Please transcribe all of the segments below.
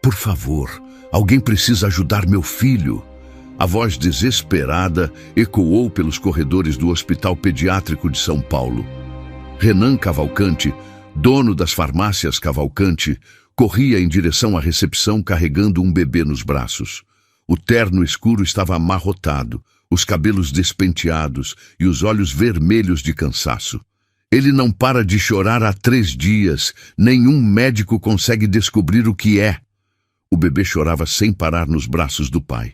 Por favor, alguém precisa ajudar meu filho. A voz desesperada ecoou pelos corredores do Hospital Pediátrico de São Paulo. Renan Cavalcante, dono das farmácias Cavalcante, corria em direção à recepção carregando um bebê nos braços. O terno escuro estava amarrotado, os cabelos despenteados e os olhos vermelhos de cansaço. Ele não para de chorar há 3 dias. Nenhum médico consegue descobrir o que é. O bebê chorava sem parar nos braços do pai.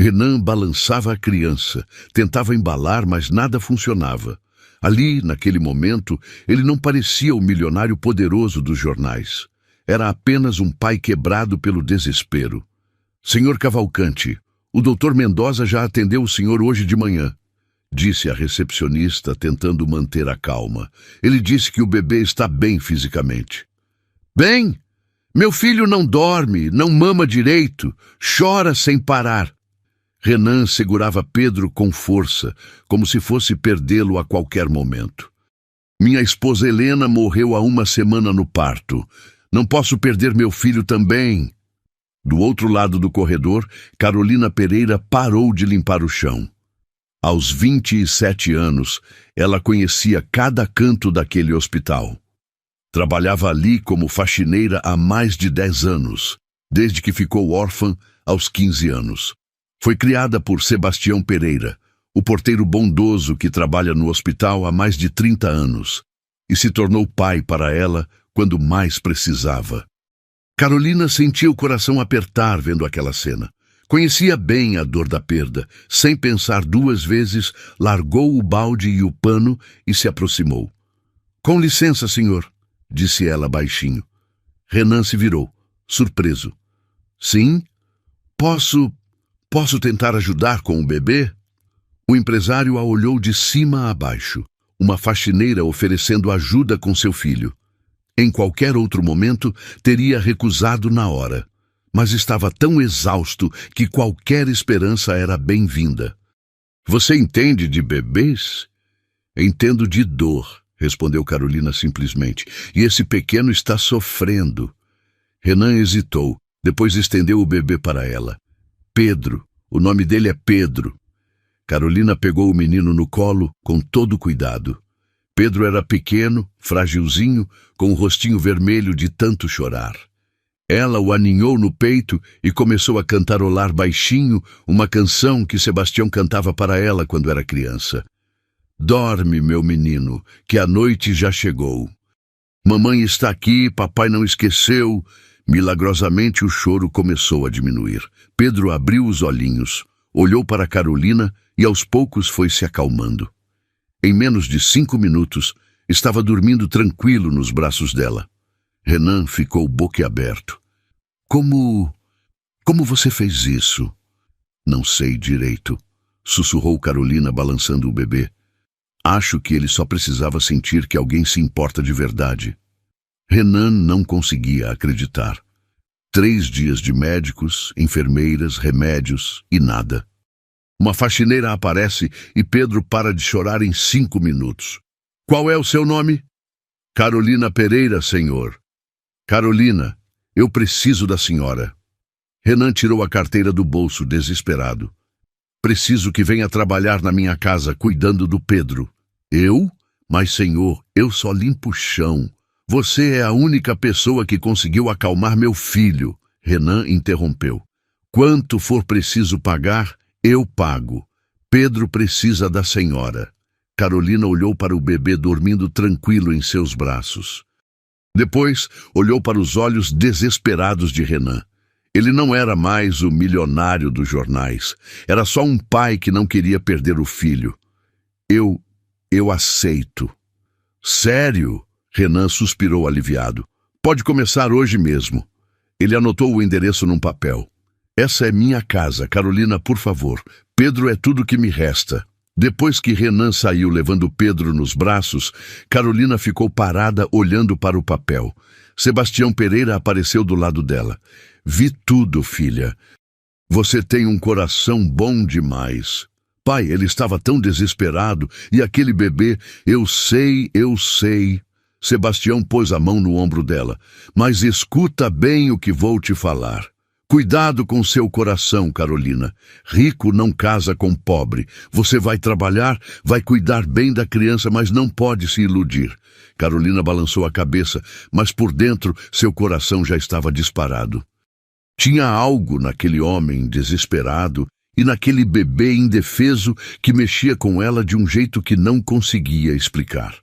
Renan balançava a criança, tentava embalar, mas nada funcionava. Ali, naquele momento, ele não parecia o milionário poderoso dos jornais. Era apenas um pai quebrado pelo desespero. Senhor Cavalcante, o Dr. Mendoza já atendeu o senhor hoje de manhã, disse a recepcionista, tentando manter a calma. Ele disse que o bebê está bem fisicamente. Bem? Meu filho não dorme, não mama direito, chora sem parar. Renan segurava Pedro com força, como se fosse perdê-lo a qualquer momento. Minha esposa Helena morreu há 1 semana no parto. Não posso perder meu filho também. Do outro lado do corredor, Carolina Pereira parou de limpar o chão. Aos 27 anos, ela conhecia cada canto daquele hospital. Trabalhava ali como faxineira há mais de 10 anos, desde que ficou órfã aos 15 anos. Foi criada por Sebastião Pereira, o porteiro bondoso que trabalha no hospital há mais de 30 anos, e se tornou pai para ela quando mais precisava. Carolina sentia o coração apertar vendo aquela cena. Conhecia bem a dor da perda. Sem pensar 2 vezes, largou o balde e o pano e se aproximou. Com licença, senhor, disse ela baixinho. Renan se virou, surpreso. Sim? Posso tentar ajudar com o bebê? O empresário a olhou de cima a baixo, uma faxineira oferecendo ajuda com seu filho. Em qualquer outro momento, teria recusado na hora, mas estava tão exausto que qualquer esperança era bem-vinda. Você entende de bebês? Entendo de dor, respondeu Carolina simplesmente, e esse pequeno está sofrendo. Renan hesitou, depois estendeu o bebê para ela. Pedro, o nome dele é Pedro. Carolina pegou o menino no colo com todo cuidado. Pedro era pequeno, fragilzinho, com o rostinho vermelho de tanto chorar. Ela o aninhou no peito e começou a cantarolar baixinho uma canção que Sebastião cantava para ela quando era criança. Dorme, meu menino, que a noite já chegou. Mamãe está aqui, papai não esqueceu. Milagrosamente o choro começou a diminuir. Pedro abriu os olhinhos, olhou para Carolina e aos poucos foi se acalmando. Em menos de 5 minutos, estava dormindo tranquilo nos braços dela. Renan ficou boquiaberto. Como você fez isso? Não sei direito, sussurrou Carolina balançando o bebê. Acho que ele só precisava sentir que alguém se importa de verdade. Renan não conseguia acreditar. 3 dias de médicos, enfermeiras, remédios e nada. Uma faxineira aparece e Pedro para de chorar em 5 minutos. Qual é o seu nome? Carolina Pereira, senhor. Carolina, eu preciso da senhora. Renan tirou a carteira do bolso, desesperado. Preciso que venha trabalhar na minha casa, cuidando do Pedro. Eu? Mas, senhor, eu só limpo o chão. Você é a única pessoa que conseguiu acalmar meu filho. Renan interrompeu. Quanto for preciso pagar, eu pago. Pedro precisa da senhora. Carolina olhou para o bebê dormindo tranquilo em seus braços. Depois, olhou para os olhos desesperados de Renan. Ele não era mais o milionário dos jornais. Era só um pai que não queria perder o filho. Eu aceito. Sério? Renan suspirou aliviado. Pode começar hoje mesmo. Ele anotou o endereço num papel. Essa é minha casa, Carolina, por favor. Pedro é tudo que me resta. Depois que Renan saiu levando Pedro nos braços, Carolina ficou parada olhando para o papel. Sebastião Pereira apareceu do lado dela. Vi tudo, filha. Você tem um coração bom demais. Pai, ele estava tão desesperado. E aquele bebê, eu sei. Sebastião pôs a mão no ombro dela. Mas escuta bem o que vou te falar. Cuidado com seu coração, Carolina. Rico não casa com pobre. Você vai trabalhar, vai cuidar bem da criança, mas não pode se iludir. Carolina balançou a cabeça, mas por dentro seu coração já estava disparado. Tinha algo naquele homem desesperado e naquele bebê indefeso que mexia com ela de um jeito que não conseguia explicar.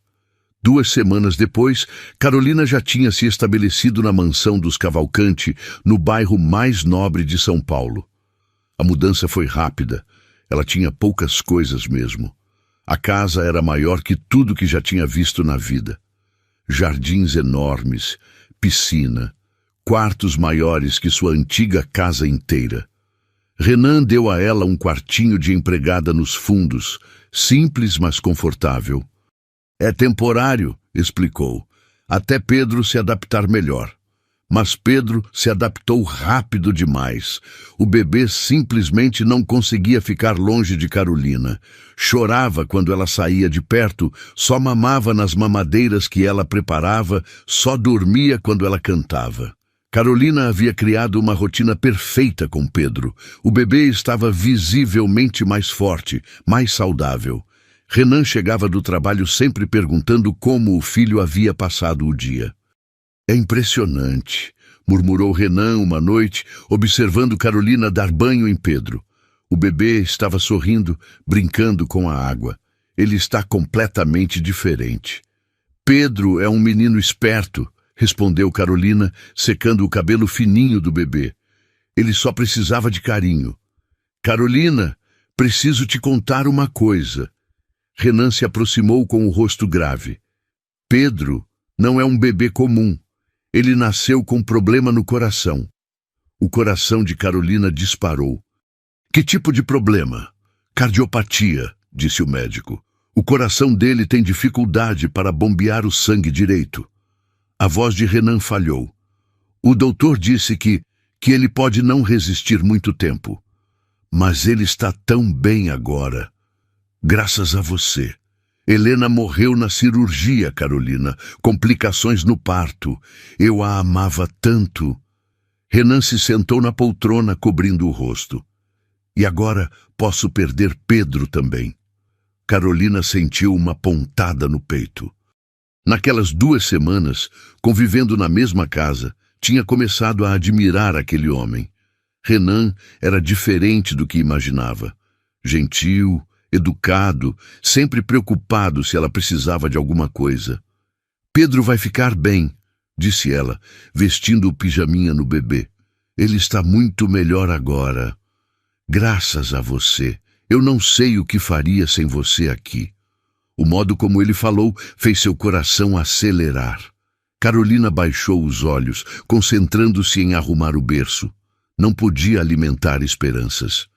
2 semanas depois, Carolina já tinha se estabelecido na mansão dos Cavalcante, no bairro mais nobre de São Paulo. A mudança foi rápida. Ela tinha poucas coisas mesmo. A casa era maior que tudo que já tinha visto na vida. Jardins enormes, piscina, quartos maiores que sua antiga casa inteira. Renan deu a ela um quartinho de empregada nos fundos, simples mas confortável. É temporário, explicou, até Pedro se adaptar melhor. Mas Pedro se adaptou rápido demais. O bebê simplesmente não conseguia ficar longe de Carolina. Chorava quando ela saía de perto, só mamava nas mamadeiras que ela preparava, só dormia quando ela cantava. Carolina havia criado uma rotina perfeita com Pedro. O bebê estava visivelmente mais forte, mais saudável. Renan chegava do trabalho sempre perguntando como o filho havia passado o dia. É impressionante, murmurou Renan uma noite, observando Carolina dar banho em Pedro. O bebê estava sorrindo, brincando com a água. Ele está completamente diferente. Pedro é um menino esperto, respondeu Carolina, secando o cabelo fininho do bebê. Ele só precisava de carinho. Carolina, preciso te contar uma coisa. Renan se aproximou com o rosto grave. Pedro não é um bebê comum. Ele nasceu com problema no coração. O coração de Carolina disparou. Que tipo de problema? Cardiopatia, disse o médico. O coração dele tem dificuldade para bombear o sangue direito. A voz de Renan falhou. O doutor disse que ele pode não resistir muito tempo. Mas ele está tão bem agora. Graças a você. Helena morreu na cirurgia, Carolina. Complicações no parto. Eu a amava tanto. Renan se sentou na poltrona, cobrindo o rosto. E agora posso perder Pedro também. Carolina sentiu uma pontada no peito. Naquelas 2 semanas, convivendo na mesma casa, tinha começado a admirar aquele homem. Renan era diferente do que imaginava. Gentil, educado, sempre preocupado se ela precisava de alguma coisa. Pedro vai ficar bem, disse ela, vestindo o pijaminha no bebê. Ele está muito melhor agora. Graças a você. Eu não sei o que faria sem você aqui. O modo como ele falou fez seu coração acelerar. Carolina baixou os olhos, concentrando-se em arrumar o berço. Não podia alimentar esperanças.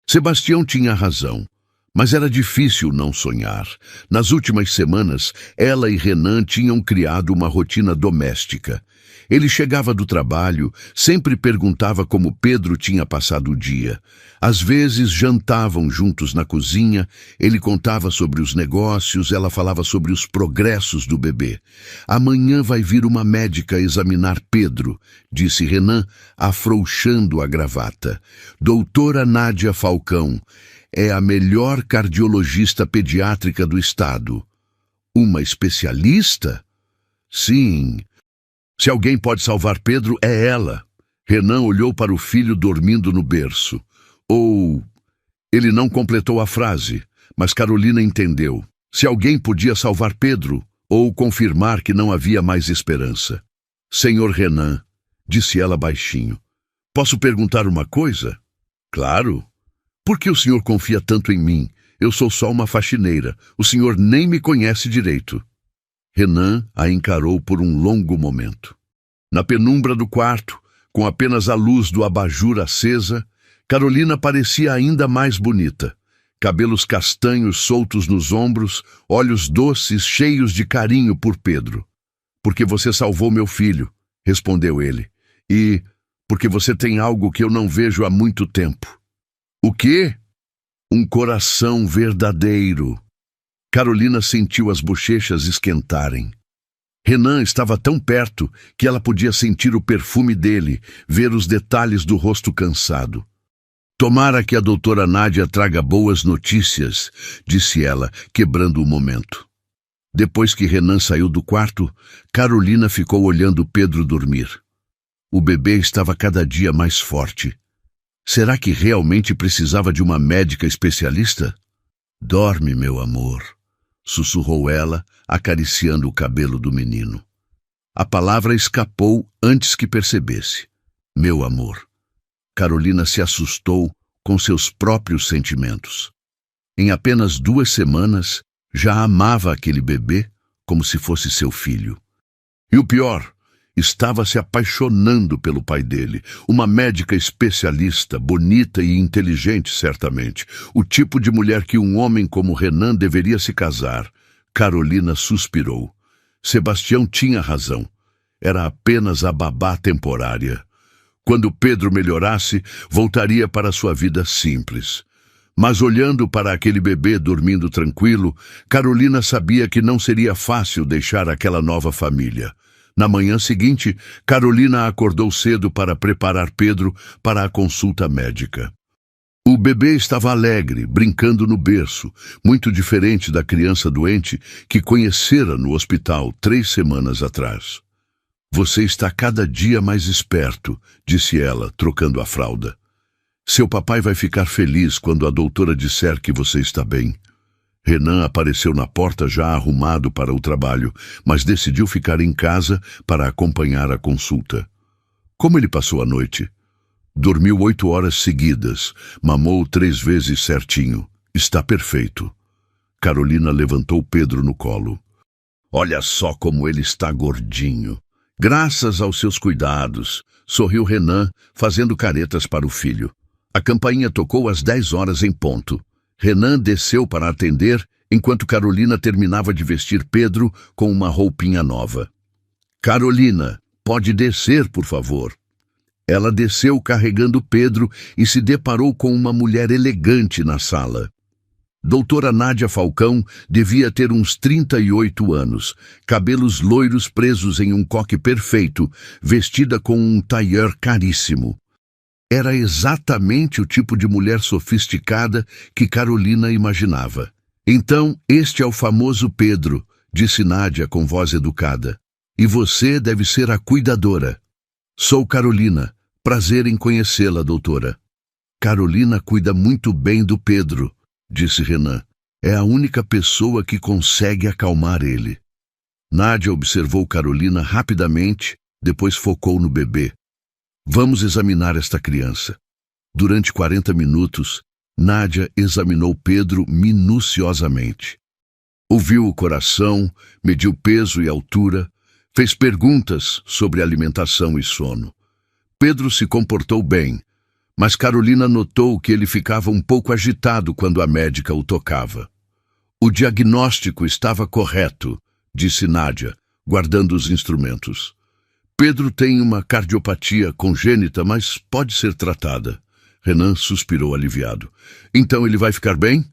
Sebastião tinha razão. Mas era difícil não sonhar. Nas últimas semanas, ela e Renan tinham criado uma rotina doméstica. Ele chegava do trabalho, sempre perguntava como Pedro tinha passado o dia. Às vezes jantavam juntos na cozinha, ele contava sobre os negócios, ela falava sobre os progressos do bebê. Amanhã vai vir uma médica examinar Pedro, disse Renan, afrouxando a gravata. Doutora Nádia Falcão. É a melhor cardiologista pediátrica do estado. Uma especialista? Sim. Se alguém pode salvar Pedro, é ela. Renan olhou para o filho dormindo no berço. Ele não completou a frase, mas Carolina entendeu. Se alguém podia salvar Pedro, ou confirmar que não havia mais esperança. Senhor Renan, disse ela baixinho, posso perguntar uma coisa? Claro. Por que o senhor confia tanto em mim? Eu sou só uma faxineira. O senhor nem me conhece direito. Renan a encarou por um longo momento. Na penumbra do quarto, com apenas a luz do abajur acesa, Carolina parecia ainda mais bonita. Cabelos castanhos soltos nos ombros, olhos doces cheios de carinho por Pedro. Porque você salvou meu filho, respondeu ele. E porque você tem algo que eu não vejo há muito tempo. O quê? Um coração verdadeiro. Carolina sentiu as bochechas esquentarem. Renan estava tão perto que ela podia sentir o perfume dele, ver os detalhes do rosto cansado. Tomara que a doutora Nádia traga boas notícias, disse ela, quebrando o momento. Depois que Renan saiu do quarto, Carolina ficou olhando Pedro dormir. O bebê estava cada dia mais forte. Será que realmente precisava de uma médica especialista? Dorme, meu amor, sussurrou ela, acariciando o cabelo do menino. A palavra escapou antes que percebesse. Meu amor. Carolina se assustou com seus próprios sentimentos. Em apenas 2 semanas, já amava aquele bebê como se fosse seu filho. E o pior, estava se apaixonando pelo pai dele, uma médica especialista, bonita e inteligente, certamente, o tipo de mulher que um homem como Renan deveria se casar. Carolina suspirou. Sebastião tinha razão. Era apenas a babá temporária. Quando Pedro melhorasse, voltaria para sua vida simples. Mas olhando para aquele bebê dormindo tranquilo, Carolina sabia que não seria fácil deixar aquela nova família. Na manhã seguinte, Carolina acordou cedo para preparar Pedro para a consulta médica. O bebê estava alegre, brincando no berço, muito diferente da criança doente que conhecera no hospital 3 semanas atrás. Você está cada dia mais esperto, disse ela, trocando a fralda. Seu papai vai ficar feliz quando a doutora disser que você está bem. Renan apareceu na porta já arrumado para o trabalho, mas decidiu ficar em casa para acompanhar a consulta. Como ele passou a noite? Dormiu 8 horas seguidas, mamou 3 vezes certinho. Está perfeito. Carolina levantou Pedro no colo. Olha só como ele está gordinho. Graças aos seus cuidados, sorriu Renan, fazendo caretas para o filho. A campainha tocou às 10 horas em ponto. Renan desceu para atender, enquanto Carolina terminava de vestir Pedro com uma roupinha nova. Carolina, pode descer, por favor. Ela desceu carregando Pedro e se deparou com uma mulher elegante na sala. Doutora Nádia Falcão devia ter uns 38 anos, cabelos loiros presos em um coque perfeito, vestida com um tailleur caríssimo. Era exatamente o tipo de mulher sofisticada que Carolina imaginava. Então, este é o famoso Pedro, disse Nádia com voz educada. E você deve ser a cuidadora. Sou Carolina. Prazer em conhecê-la, doutora. Carolina cuida muito bem do Pedro, disse Renan. É a única pessoa que consegue acalmar ele. Nádia observou Carolina rapidamente, depois focou no bebê. Vamos examinar esta criança. Durante 40 minutos, Nádia examinou Pedro minuciosamente. Ouviu o coração, mediu peso e altura, fez perguntas sobre alimentação e sono. Pedro se comportou bem, mas Carolina notou que ele ficava um pouco agitado quando a médica o tocava. O diagnóstico estava correto, disse Nádia, guardando os instrumentos. Pedro tem uma cardiopatia congênita, mas pode ser tratada. Renan suspirou aliviado. Então ele vai ficar bem?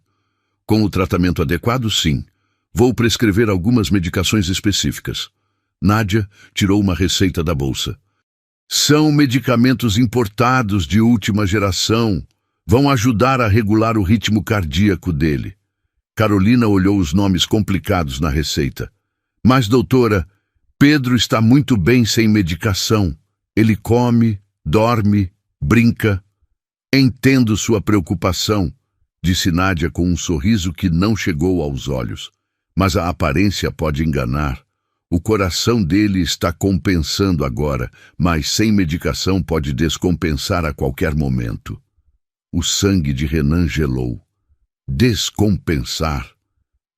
Com o tratamento adequado, sim. Vou prescrever algumas medicações específicas. Nádia tirou uma receita da bolsa. São medicamentos importados de última geração. Vão ajudar a regular o ritmo cardíaco dele. Carolina olhou os nomes complicados na receita. Mas, doutora, Pedro está muito bem sem medicação. Ele come, dorme, brinca. Entendo sua preocupação, disse Nádia com um sorriso que não chegou aos olhos. Mas a aparência pode enganar. O coração dele está compensando agora, mas sem medicação pode descompensar a qualquer momento. O sangue de Renan gelou. Descompensar.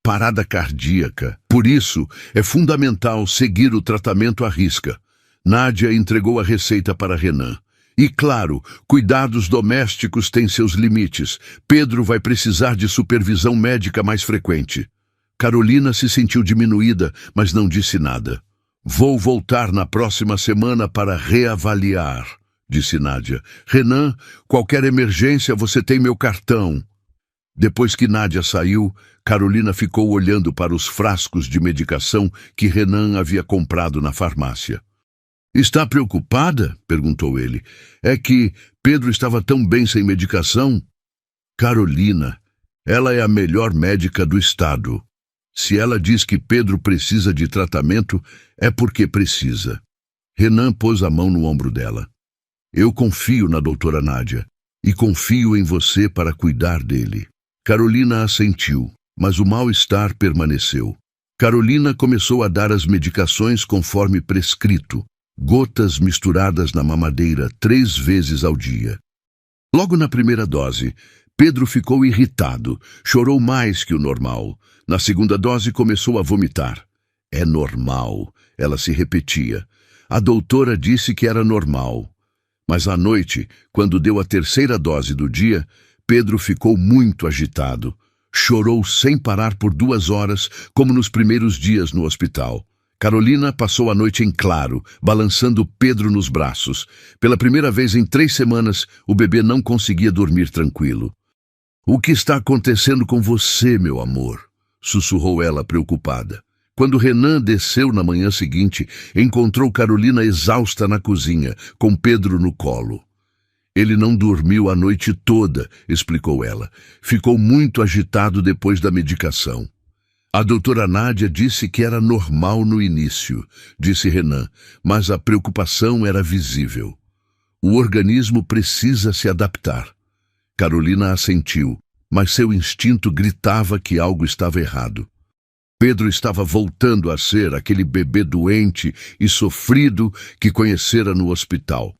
Parada cardíaca. Por isso, é fundamental seguir o tratamento à risca. Nádia entregou a receita para Renan. E, claro, cuidados domésticos têm seus limites. Pedro vai precisar de supervisão médica mais frequente. Carolina se sentiu diminuída, mas não disse nada. Vou voltar na próxima semana para reavaliar, disse Nádia. Renan, qualquer emergência você tem meu cartão. Depois que Nádia saiu, Carolina ficou olhando para os frascos de medicação que Renan havia comprado na farmácia. "Está preocupada?" perguntou ele. "É que Pedro estava tão bem sem medicação." "Carolina, ela é a melhor médica do estado. Se ela diz que Pedro precisa de tratamento, é porque precisa." Renan pôs a mão no ombro dela. "Eu confio na doutora Nádia e confio em você para cuidar dele." Carolina assentiu, mas o mal-estar permaneceu. Carolina começou a dar as medicações conforme prescrito, gotas misturadas na mamadeira 3 vezes ao dia. Logo na primeira dose, Pedro ficou irritado, chorou mais que o normal. Na segunda dose começou a vomitar. "É normal", ela se repetia. A doutora disse que era normal. Mas à noite, quando deu a terceira dose do dia, Pedro ficou muito agitado. Chorou sem parar por 2 horas, como nos primeiros dias no hospital. Carolina passou a noite em claro, balançando Pedro nos braços. Pela primeira vez em 3 semanas, o bebê não conseguia dormir tranquilo. "O que está acontecendo com você, meu amor?" sussurrou ela preocupada. Quando Renan desceu na manhã seguinte, encontrou Carolina exausta na cozinha, com Pedro no colo. "Ele não dormiu a noite toda", explicou ela. "Ficou muito agitado depois da medicação." "A doutora Nádia disse que era normal no início", disse Renan, mas a preocupação era visível. "O organismo precisa se adaptar." Carolina assentiu, mas seu instinto gritava que algo estava errado. Pedro estava voltando a ser aquele bebê doente e sofrido que conhecera no hospital.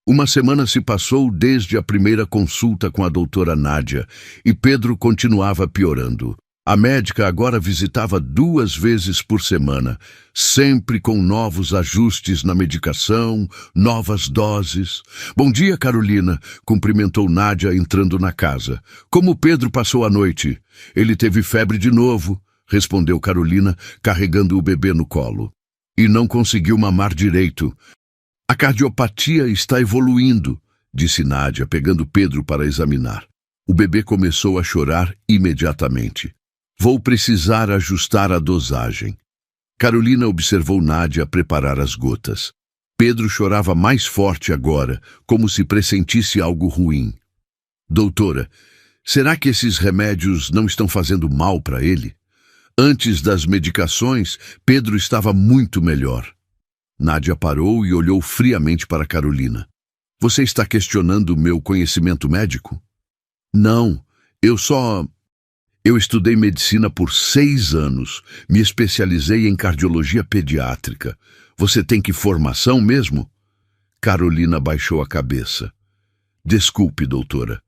1 semana se passou desde a primeira consulta com a doutora Nádia e Pedro continuava piorando. A médica agora visitava 2 vezes por semana, sempre com novos ajustes na medicação, novas doses. "Bom dia, Carolina", cumprimentou Nádia entrando na casa. "Como Pedro passou a noite?" "Ele teve febre de novo", respondeu Carolina, carregando o bebê no colo. "E não conseguiu mamar direito." "A cardiopatia está evoluindo", disse Nádia, pegando Pedro para examinar. O bebê começou a chorar imediatamente. "Vou precisar ajustar a dosagem." Carolina observou Nádia preparar as gotas. Pedro chorava mais forte agora, como se pressentisse algo ruim. "Doutora, será que esses remédios não estão fazendo mal para ele?" Antes das medicações, Pedro estava muito melhor. Nádia parou e olhou friamente para Carolina. "Você está questionando meu conhecimento médico?" "Não, Eu estudei medicina por 6 anos, me especializei em cardiologia pediátrica. Você tem que formação mesmo?" Carolina baixou a cabeça. "Desculpe, doutora.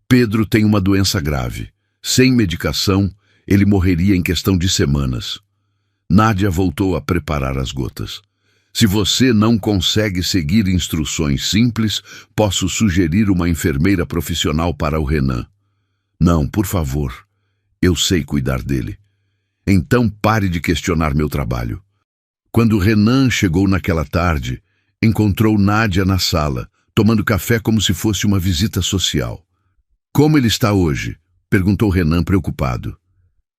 Pedro tem uma doença grave. Sem medicação, ele morreria em questão de semanas." Nádia voltou a preparar as gotas. "Se você não consegue seguir instruções simples, posso sugerir uma enfermeira profissional para o Renan." "Não, por favor. Eu sei cuidar dele." "Então pare de questionar meu trabalho." Quando Renan chegou naquela tarde, encontrou Nádia na sala, tomando café como se fosse uma visita social. "Como ele está hoje?" perguntou Renan preocupado.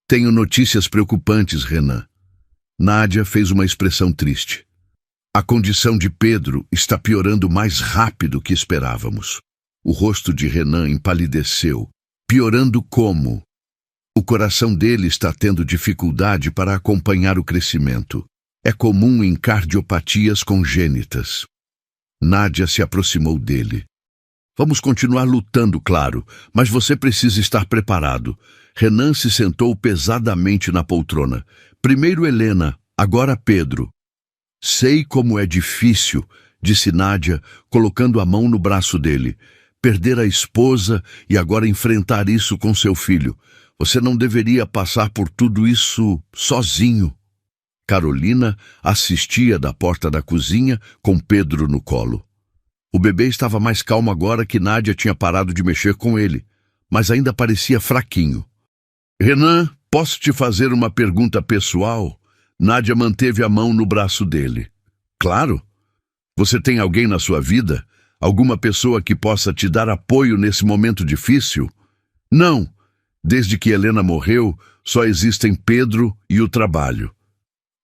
"Tenho notícias preocupantes, Renan." Nádia fez uma expressão triste. "A condição de Pedro está piorando mais rápido que esperávamos." O rosto de Renan empalideceu. "Piorando como?" "O coração dele está tendo dificuldade para acompanhar o crescimento. É comum em cardiopatias congênitas." Nádia se aproximou dele. "Vamos continuar lutando, claro, mas você precisa estar preparado." Renan se sentou pesadamente na poltrona. "Primeiro Helena, agora Pedro." "Sei como é difícil", disse Nádia, colocando a mão no braço dele. "Perder a esposa e agora enfrentar isso com seu filho. Você não deveria passar por tudo isso sozinho." Carolina assistia da porta da cozinha com Pedro no colo. O bebê estava mais calmo agora que Nádia tinha parado de mexer com ele, mas ainda parecia fraquinho. "Renan, posso te fazer uma pergunta pessoal?" Nádia manteve a mão no braço dele. "Claro. Você tem alguém na sua vida? Alguma pessoa que possa te dar apoio nesse momento difícil?" "Não. Desde que Helena morreu, só existem Pedro e o trabalho.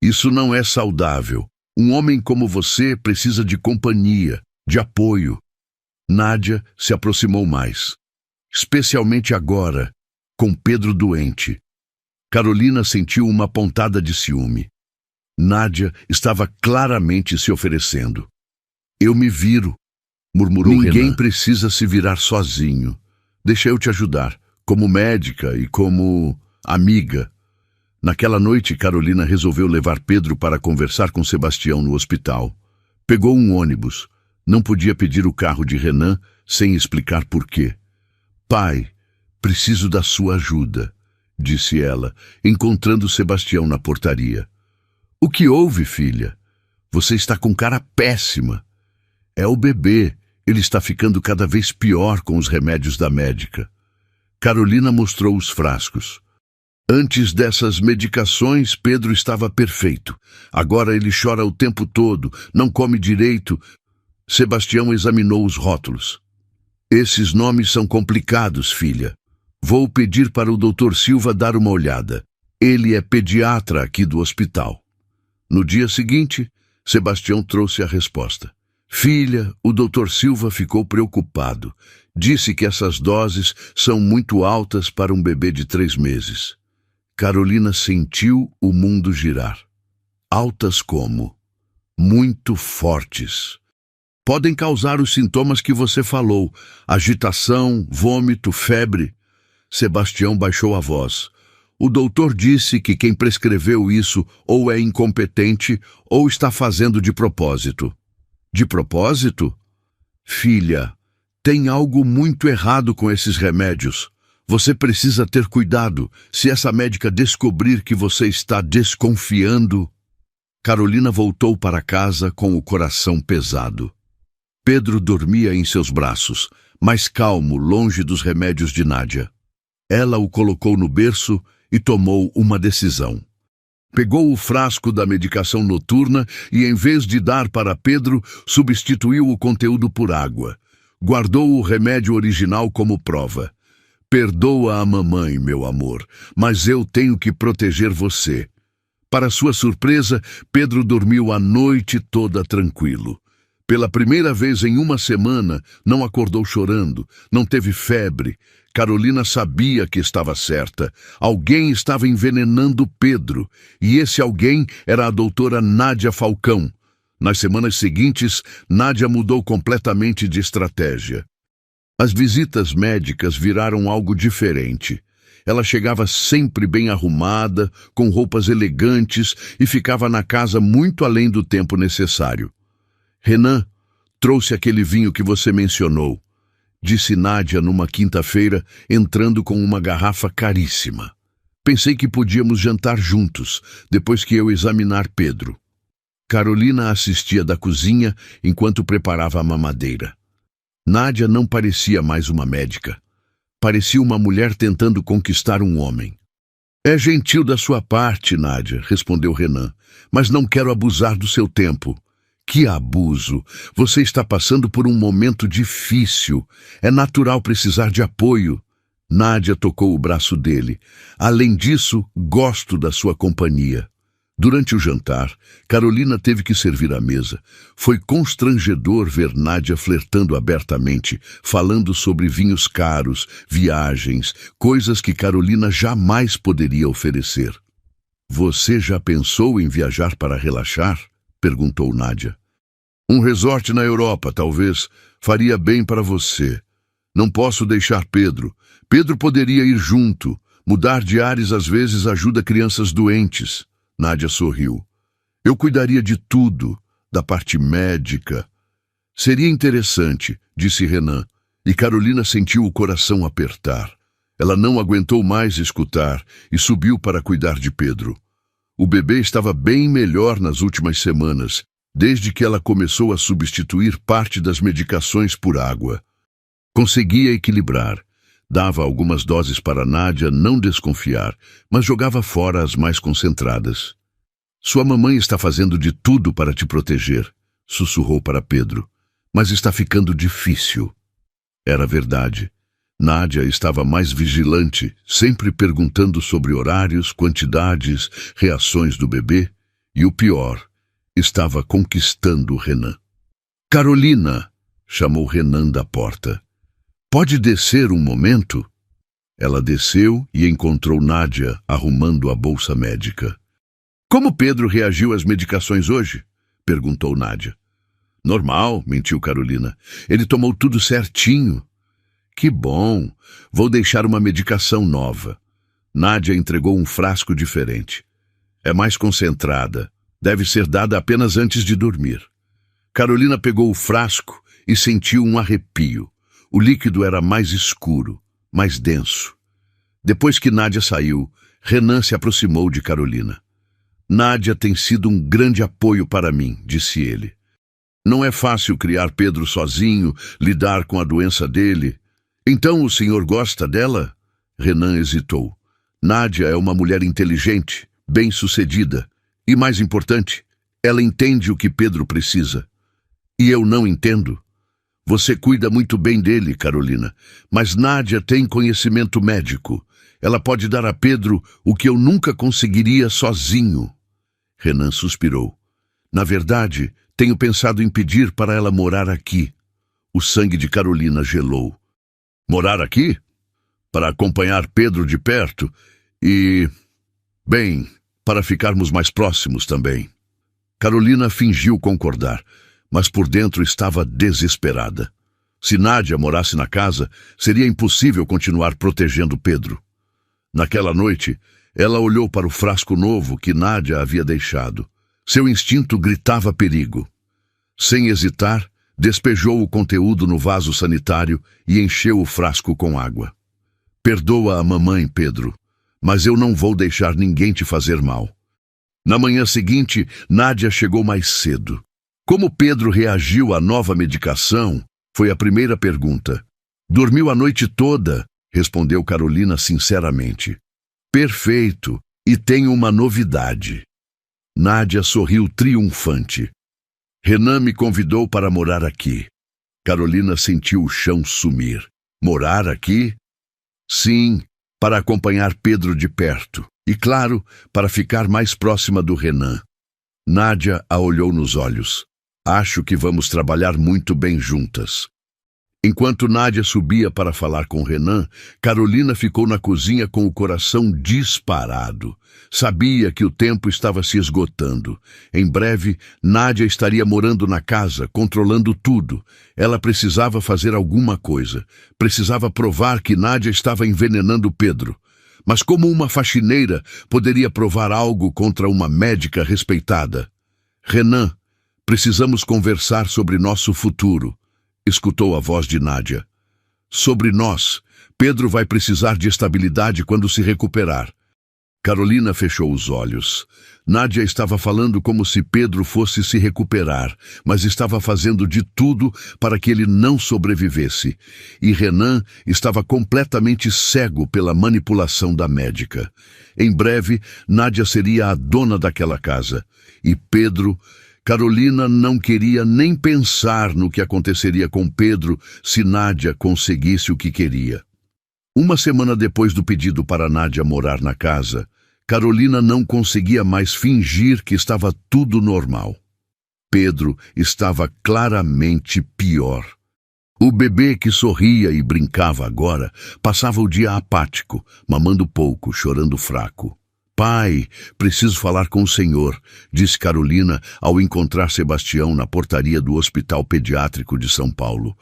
Isso não é saudável. Um homem como você precisa de companhia, de apoio. Nádia se aproximou mais, especialmente agora, com Pedro doente. Carolina sentiu uma pontada de ciúme. Nádia estava claramente se oferecendo. Eu me viro, murmurou Renan. Ninguém precisa se virar sozinho. Deixa eu te ajudar, como médica e como amiga. Naquela noite, Carolina resolveu levar Pedro para conversar com Sebastião no hospital. Pegou um ônibus. Não podia pedir o carro de Renan sem explicar por quê. Pai, preciso da sua ajuda, disse ela, encontrando Sebastião na portaria. O que houve, filha? Você está com cara péssima. É o bebê. Ele está ficando cada vez pior com os remédios da médica. Carolina mostrou os frascos. Antes dessas medicações, Pedro estava perfeito. Agora ele chora o tempo todo, não come direito. Sebastião examinou os rótulos. Esses nomes são complicados, filha. Vou pedir para o Dr. Silva dar uma olhada. Ele é pediatra aqui do hospital. No dia seguinte, Sebastião trouxe a resposta. Filha, o Dr. Silva ficou preocupado. Disse que essas doses são muito altas para um bebê de 3 meses. Carolina sentiu o mundo girar. Altas como? Muito fortes. Podem causar os sintomas que você falou: agitação, vômito, febre. Sebastião baixou a voz. O doutor disse que quem prescreveu isso ou é incompetente ou está fazendo de propósito. De propósito? Filha, tem algo muito errado com esses remédios. Você precisa ter cuidado. Se essa médica descobrir que você está desconfiando... Carolina voltou para casa com o coração pesado. Pedro dormia em seus braços, mais calmo, longe dos remédios de Nádia. Ela o colocou no berço e tomou uma decisão. Pegou o frasco da medicação noturna e, em vez de dar para Pedro, substituiu o conteúdo por água. Guardou o remédio original como prova. Perdoa a mamãe, meu amor, mas eu tenho que proteger você. Para sua surpresa, Pedro dormiu a noite toda tranquilo. Pela primeira vez em uma semana, não acordou chorando, não teve febre. Carolina sabia que estava certa. Alguém estava envenenando Pedro, e esse alguém era a doutora Nádia Falcão. Nas semanas seguintes, Nádia mudou completamente de estratégia. As visitas médicas viraram algo diferente. Ela chegava sempre bem arrumada, com roupas elegantes e ficava na casa muito além do tempo necessário. Renan, trouxe aquele vinho que você mencionou, disse Nádia numa quinta-feira, entrando com uma garrafa caríssima. Pensei que podíamos jantar juntos, depois que eu examinar Pedro. Carolina assistia da cozinha enquanto preparava a mamadeira. Nádia não parecia mais uma médica. Parecia uma mulher tentando conquistar um homem. É gentil da sua parte, Nádia, respondeu Renan, mas não quero abusar do seu tempo. Que abuso! Você está passando por um momento difícil. É natural precisar de apoio. Nádia tocou o braço dele. Além disso, gosto da sua companhia. Durante o jantar, Carolina teve que servir a mesa. Foi constrangedor ver Nádia flertando abertamente, falando sobre vinhos caros, viagens, coisas que Carolina jamais poderia oferecer. Você já pensou em viajar para relaxar? Perguntou Nádia. Um resort na Europa, talvez, faria bem para você. Não posso deixar Pedro. Pedro poderia ir junto. Mudar de ares às vezes ajuda crianças doentes. Nádia sorriu. Eu cuidaria de tudo, da parte médica. Seria interessante, disse Renan, e Carolina sentiu o coração apertar. Ela não aguentou mais escutar e subiu para cuidar de Pedro. O bebê estava bem melhor nas últimas semanas, desde que ela começou a substituir parte das medicações por água. Conseguia equilibrar. Dava algumas doses para Nádia não desconfiar, mas jogava fora as mais concentradas. Sua mamãe está fazendo de tudo para te proteger, sussurrou para Pedro, mas está ficando difícil. Era verdade. Nádia estava mais vigilante, sempre perguntando sobre horários, quantidades, reações do bebê, e o pior, estava conquistando Renan. Carolina, chamou Renan da porta. Pode descer um momento? Ela desceu e encontrou Nádia arrumando a bolsa médica. Como Pedro reagiu às medicações hoje? Perguntou Nádia. Normal, mentiu Carolina. Ele tomou tudo certinho. Que bom! Vou deixar uma medicação nova. Nádia entregou um frasco diferente. É mais concentrada. Deve ser dada apenas antes de dormir. Carolina pegou o frasco e sentiu um arrepio. O líquido era mais escuro, mais denso. Depois que Nádia saiu, Renan se aproximou de Carolina. Nádia tem sido um grande apoio para mim, disse ele. Não é fácil criar Pedro sozinho, lidar com a doença dele. Então o senhor gosta dela? Renan hesitou. Nádia é uma mulher inteligente, bem-sucedida. E mais importante, ela entende o que Pedro precisa. E eu não entendo. Você cuida muito bem dele, Carolina, mas Nádia tem conhecimento médico. Ela pode dar a Pedro o que eu nunca conseguiria sozinho. Renan suspirou. Na verdade, tenho pensado em pedir para ela morar aqui. O sangue de Carolina gelou. Morar aqui? Para acompanhar Pedro de perto e... bem, para ficarmos mais próximos também. Carolina fingiu concordar, mas por dentro estava desesperada. Se Nádia morasse na casa, seria impossível continuar protegendo Pedro. Naquela noite, ela olhou para o frasco novo que Nádia havia deixado. Seu instinto gritava perigo. Sem hesitar, despejou o conteúdo no vaso sanitário e encheu o frasco com água. Perdoa a mamãe, Pedro, mas eu não vou deixar ninguém te fazer mal. Na manhã seguinte, Nádia chegou mais cedo. Como Pedro reagiu à nova medicação? Foi a primeira pergunta. Dormiu a noite toda, respondeu Carolina sinceramente. Perfeito, e tenho uma novidade. Nádia sorriu triunfante. Renan me convidou para morar aqui. Carolina sentiu o chão sumir. Morar aqui? Sim, para acompanhar Pedro de perto. E, claro, para ficar mais próxima do Renan. Nádia a olhou nos olhos. Acho que vamos trabalhar muito bem juntas. Enquanto Nádia subia para falar com Renan, Carolina ficou na cozinha com o coração disparado. Sabia que o tempo estava se esgotando. Em breve, Nádia estaria morando na casa, controlando tudo. Ela precisava fazer alguma coisa. Precisava provar que Nádia estava envenenando Pedro. Mas como uma faxineira poderia provar algo contra uma médica respeitada? Renan, precisamos conversar sobre nosso futuro. Escutou a voz de Nádia. Sobre nós, Pedro vai precisar de estabilidade quando se recuperar. Carolina fechou os olhos. Nádia estava falando como se Pedro fosse se recuperar, mas estava fazendo de tudo para que ele não sobrevivesse. E Renan estava completamente cego pela manipulação da médica. Em breve, Nádia seria a dona daquela casa. E Pedro... Carolina não queria nem pensar no que aconteceria com Pedro se Nádia conseguisse o que queria. Uma semana depois do pedido para Nádia morar na casa, Carolina não conseguia mais fingir que estava tudo normal. Pedro estava claramente pior. O bebê que sorria e brincava agora passava o dia apático, mamando pouco, chorando fraco. Pai, preciso falar com o senhor, disse Carolina ao encontrar Sebastião na portaria do Hospital Pediátrico de São Paulo.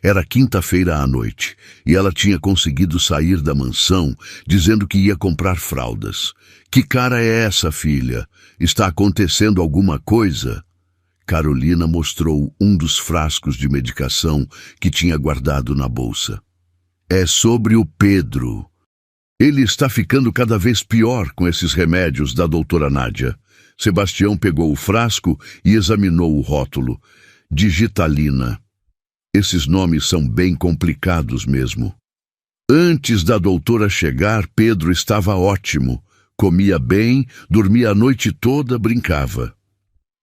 Era quinta-feira à noite e ela tinha conseguido sair da mansão dizendo que ia comprar fraldas. Que cara é essa, filha? Está acontecendo alguma coisa? Carolina mostrou um dos frascos de medicação que tinha guardado na bolsa. É sobre o Pedro. Ele está ficando cada vez pior com esses remédios da doutora Nádia. Sebastião pegou o frasco e examinou o rótulo. Digitalina. Esses nomes são bem complicados mesmo. Antes da doutora chegar, Pedro estava ótimo. Comia bem, dormia a noite toda, brincava.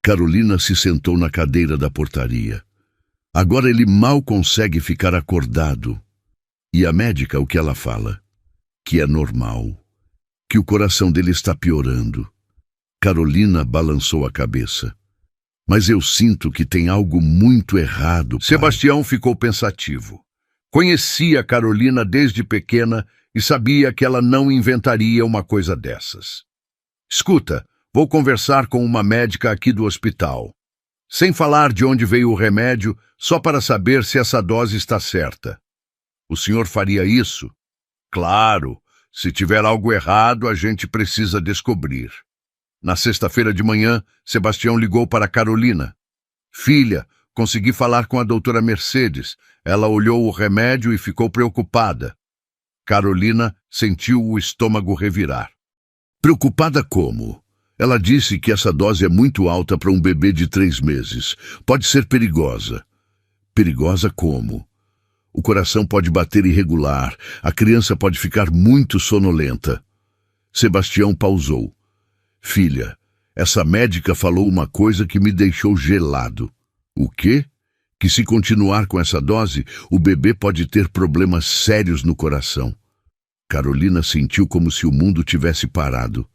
Carolina se sentou na cadeira da portaria. Agora ele mal consegue ficar acordado. E a médica, o que ela fala? Que é normal, que o coração dele está piorando. Carolina balançou a cabeça. Mas eu sinto que tem algo muito errado, pai. Sebastião ficou pensativo. Conhecia Carolina desde pequena e sabia que ela não inventaria uma coisa dessas. Escuta, vou conversar com uma médica aqui do hospital. Sem falar de onde veio o remédio, só para saber se essa dose está certa. O senhor faria isso? Claro, se tiver algo errado, a gente precisa descobrir. Na sexta-feira de manhã, Sebastião ligou para Carolina. Filha, consegui falar com a doutora Mercedes. Ela olhou o remédio e ficou preocupada. Carolina sentiu o estômago revirar. Preocupada como? Ela disse que essa dose é muito alta para um bebê de 3 meses. Pode ser perigosa. Perigosa como? O coração pode bater irregular. A criança pode ficar muito sonolenta. Sebastião pausou. Filha, essa médica falou uma coisa que me deixou gelado. O quê? Que se continuar com essa dose, o bebê pode ter problemas sérios no coração. Carolina sentiu como se o mundo tivesse parado.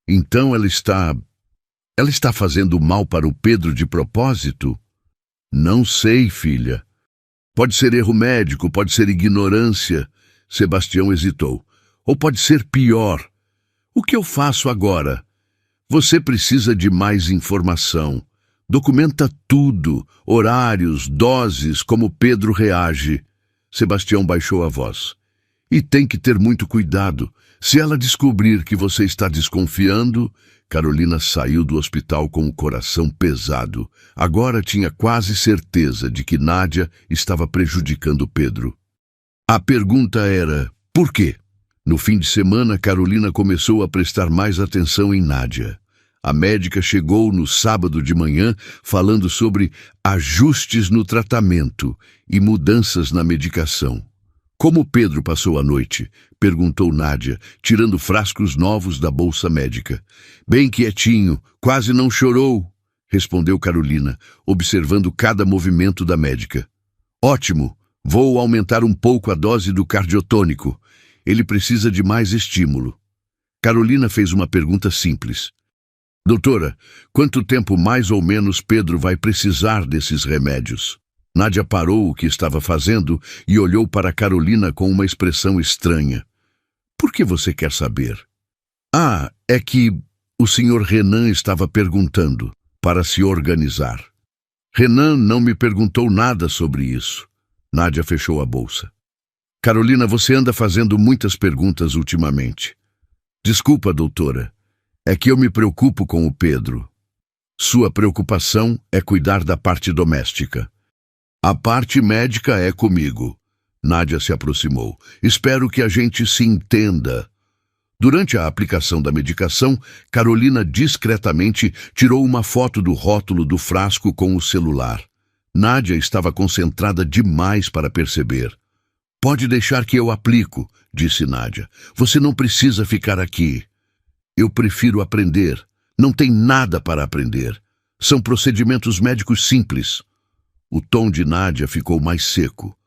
Então ela está fazendo mal para o Pedro de propósito? Não sei, filha. Pode ser erro médico, pode ser ignorância. Sebastião hesitou. Ou pode ser pior. O que eu faço agora? Você precisa de mais informação. Documenta tudo, horários, doses, como Pedro reage. Sebastião baixou a voz. E tem que ter muito cuidado. Se ela descobrir que você está desconfiando... Carolina saiu do hospital com o coração pesado. Agora tinha quase certeza de que Nádia estava prejudicando Pedro. A pergunta era, por quê? No fim de semana, Carolina começou a prestar mais atenção em Nádia. A médica chegou no sábado de manhã falando sobre ajustes no tratamento e mudanças na medicação. Como Pedro passou a noite? Perguntou Nádia, tirando frascos novos da bolsa médica. Bem quietinho, quase não chorou, respondeu Carolina, observando cada movimento da médica. Ótimo, vou aumentar um pouco a dose do cardiotônico. Ele precisa de mais estímulo. Carolina fez uma pergunta simples. Doutora, quanto tempo mais ou menos Pedro vai precisar desses remédios? Nádia parou o que estava fazendo e olhou para Carolina com uma expressão estranha. Por que você quer saber? Ah, é que o senhor Renan estava perguntando para se organizar. Renan não me perguntou nada sobre isso. Nádia fechou a bolsa. Carolina, você anda fazendo muitas perguntas ultimamente. Desculpa, doutora. É que eu me preocupo com o Pedro. Sua preocupação é cuidar da parte doméstica. A parte médica é comigo. Nádia se aproximou. Espero que a gente se entenda. Durante a aplicação da medicação, Carolina discretamente tirou uma foto do rótulo do frasco com o celular. Nádia estava concentrada demais para perceber. Pode deixar que eu aplico, disse Nádia. Você não precisa ficar aqui. Eu prefiro aprender. Não tem nada para aprender. São procedimentos médicos simples. O tom de Nádia ficou mais seco.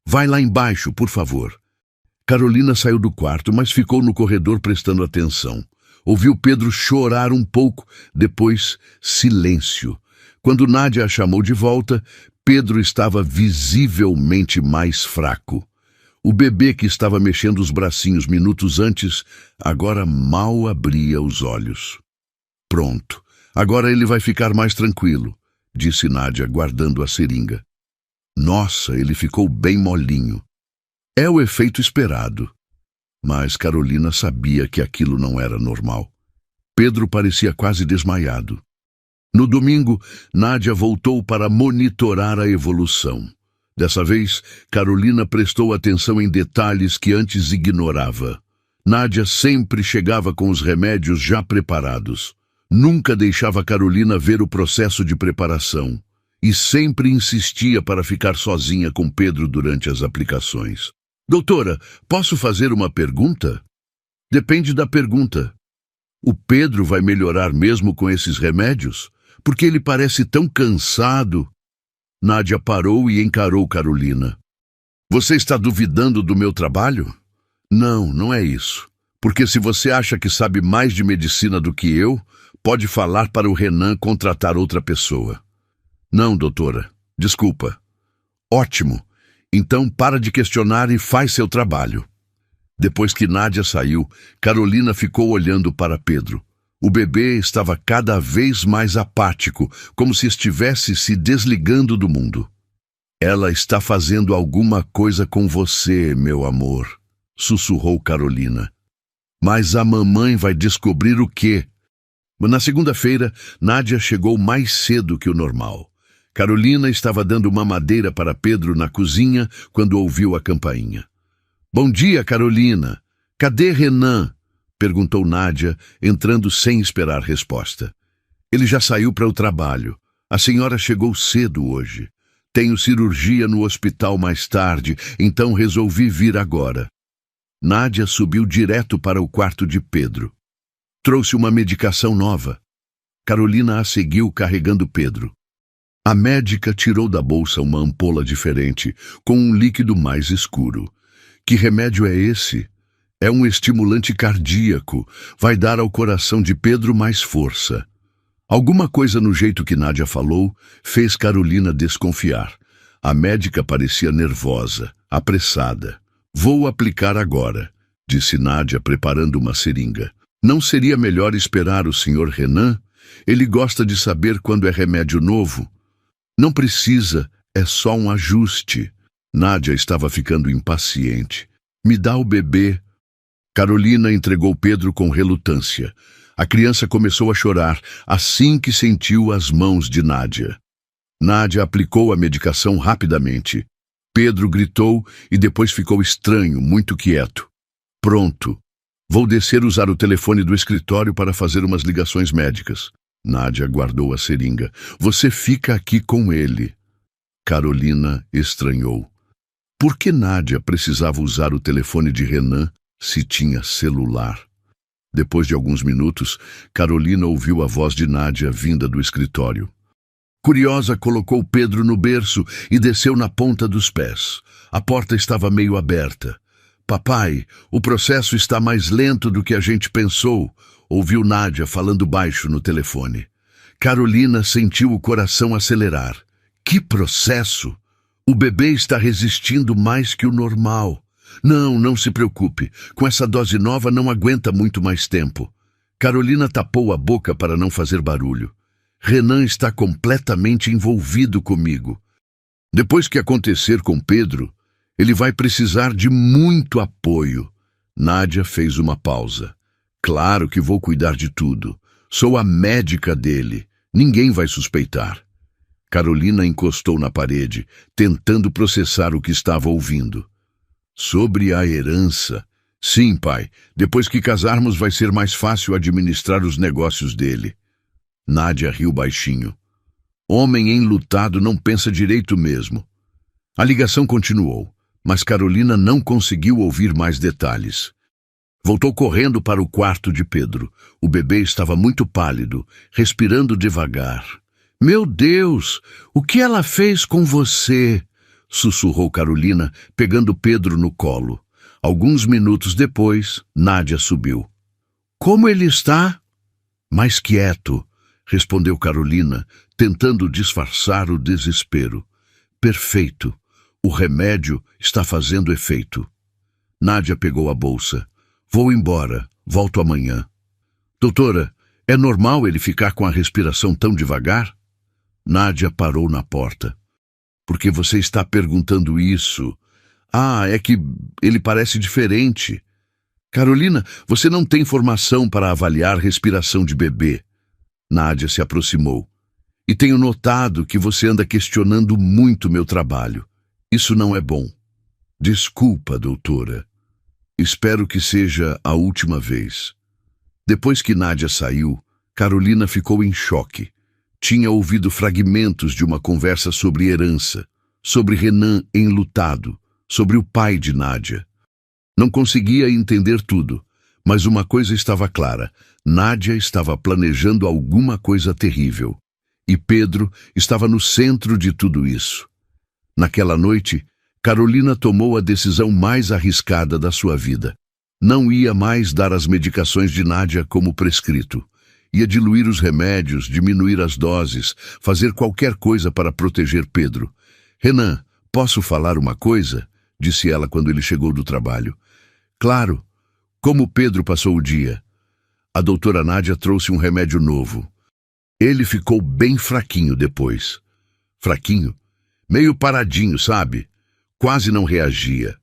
Vai lá embaixo, por favor. Carolina saiu do quarto, mas ficou no corredor prestando atenção. Ouviu Pedro chorar um pouco, depois silêncio. Quando Nádia a chamou de volta, Pedro estava visivelmente mais fraco. O bebê que estava mexendo os bracinhos minutos antes, agora mal abria os olhos. Pronto, agora ele vai ficar mais tranquilo, disse Nádia, guardando a seringa. Nossa, ele ficou bem molinho. É o efeito esperado. Mas Carolina sabia que aquilo não era normal. Pedro parecia quase desmaiado. No domingo, Nádia voltou para monitorar a evolução. Dessa vez, Carolina prestou atenção em detalhes que antes ignorava. Nádia sempre chegava com os remédios já preparados. Nunca deixava Carolina ver o processo de preparação. E sempre insistia para ficar sozinha com Pedro durante as aplicações. Doutora, posso fazer uma pergunta? Depende da pergunta. O Pedro vai melhorar mesmo com esses remédios? Porque ele parece tão cansado. Nádia parou e encarou Carolina. Você está duvidando do meu trabalho? Não, não é isso. Porque se você acha que sabe mais de medicina do que eu, pode falar para o Renan contratar outra pessoa. Não, doutora. Desculpa. Ótimo. Então para de questionar e faz seu trabalho. Depois que Nádia saiu, Carolina ficou olhando para Pedro. O bebê estava cada vez mais apático, como se estivesse se desligando do mundo. Ela está fazendo alguma coisa com você, meu amor, sussurrou Carolina. Mas a mamãe vai descobrir o quê? Na segunda-feira, Nádia chegou mais cedo que o normal. Carolina estava dando mamadeira para Pedro na cozinha quando ouviu a campainha. Bom dia, Carolina. Cadê Renan? Perguntou Nádia, entrando sem esperar resposta. Ele já saiu para o trabalho. A senhora chegou cedo hoje. Tenho cirurgia no hospital mais tarde, então resolvi vir agora. Nádia subiu direto para o quarto de Pedro. Trouxe uma medicação nova. Carolina a seguiu carregando Pedro. A médica tirou da bolsa uma ampola diferente, com um líquido mais escuro. Que remédio é esse? É um estimulante cardíaco. Vai dar ao coração de Pedro mais força. Alguma coisa no jeito que Nádia falou fez Carolina desconfiar. A médica parecia nervosa, apressada. Vou aplicar agora, disse Nádia, preparando uma seringa. Não seria melhor esperar o Sr. Renan? Ele gosta de saber quando é remédio novo. Não precisa, é só um ajuste. Nádia estava ficando impaciente. Me dá o bebê. Carolina entregou Pedro com relutância. A criança começou a chorar assim que sentiu as mãos de Nádia. Nádia aplicou a medicação rapidamente. Pedro gritou e depois ficou estranho, muito quieto. Pronto. Vou descer usar o telefone do escritório para fazer umas ligações médicas. Nádia guardou a seringa. Você fica aqui com ele. Carolina estranhou. Por que Nádia precisava usar o telefone de Renan se tinha celular? Depois de alguns minutos, Carolina ouviu a voz de Nádia vinda do escritório. Curiosa, colocou Pedro no berço e desceu na ponta dos pés. A porta estava meio aberta. Papai, o processo está mais lento do que a gente pensou, ouviu Nádia falando baixo no telefone. Carolina sentiu o coração acelerar. Que processo? O bebê está resistindo mais que o normal. Não se preocupe. Com essa dose nova não aguenta muito mais tempo. Carolina tapou a boca para não fazer barulho. Renan está completamente envolvido comigo. Depois que acontecer com Pedro, ele vai precisar de muito apoio. Nádia fez uma pausa. Claro que vou cuidar de tudo. Sou a médica dele. Ninguém vai suspeitar. Carolina encostou na parede, tentando processar o que estava ouvindo. Sobre a herança. Sim, pai. Depois que casarmos vai ser mais fácil administrar os negócios dele. Nádia riu baixinho. Homem enlutado não pensa direito mesmo. A ligação continuou, mas Carolina não conseguiu ouvir mais detalhes. Voltou correndo para o quarto de Pedro. O bebê estava muito pálido, respirando devagar. Meu Deus, o que ela fez com você? Sussurrou Carolina, pegando Pedro no colo. Alguns minutos depois, Nádia subiu. Como ele está? Mais quieto, respondeu Carolina, tentando disfarçar o desespero. Perfeito. O remédio está fazendo efeito. Nádia pegou a bolsa. Vou embora. Volto amanhã. Doutora, é normal ele ficar com a respiração tão devagar? Nádia parou na porta. Por que você está perguntando isso? Ah, é que ele parece diferente. Carolina, você não tem formação para avaliar respiração de bebê. Nádia se aproximou. E tenho notado que você anda questionando muito meu trabalho. Isso não é bom. Desculpa, doutora. Espero que seja a última vez. Depois que Nádia saiu, Carolina ficou em choque. Tinha ouvido fragmentos de uma conversa sobre herança, sobre Renan enlutado, sobre o pai de Nádia. Não conseguia entender tudo, mas uma coisa estava clara. Nádia estava planejando alguma coisa terrível. E Pedro estava no centro de tudo isso. Naquela noite, Carolina tomou a decisão mais arriscada da sua vida. Não ia mais dar as medicações de Nádia como prescrito. Ia diluir os remédios, diminuir as doses, fazer qualquer coisa para proteger Pedro. «Renan, posso falar uma coisa?» disse ela quando ele chegou do trabalho. «Claro. Como Pedro passou o dia?» A doutora Nádia trouxe um remédio novo. Ele ficou bem fraquinho depois. Fraquinho? Meio paradinho, sabe? Quase não reagia.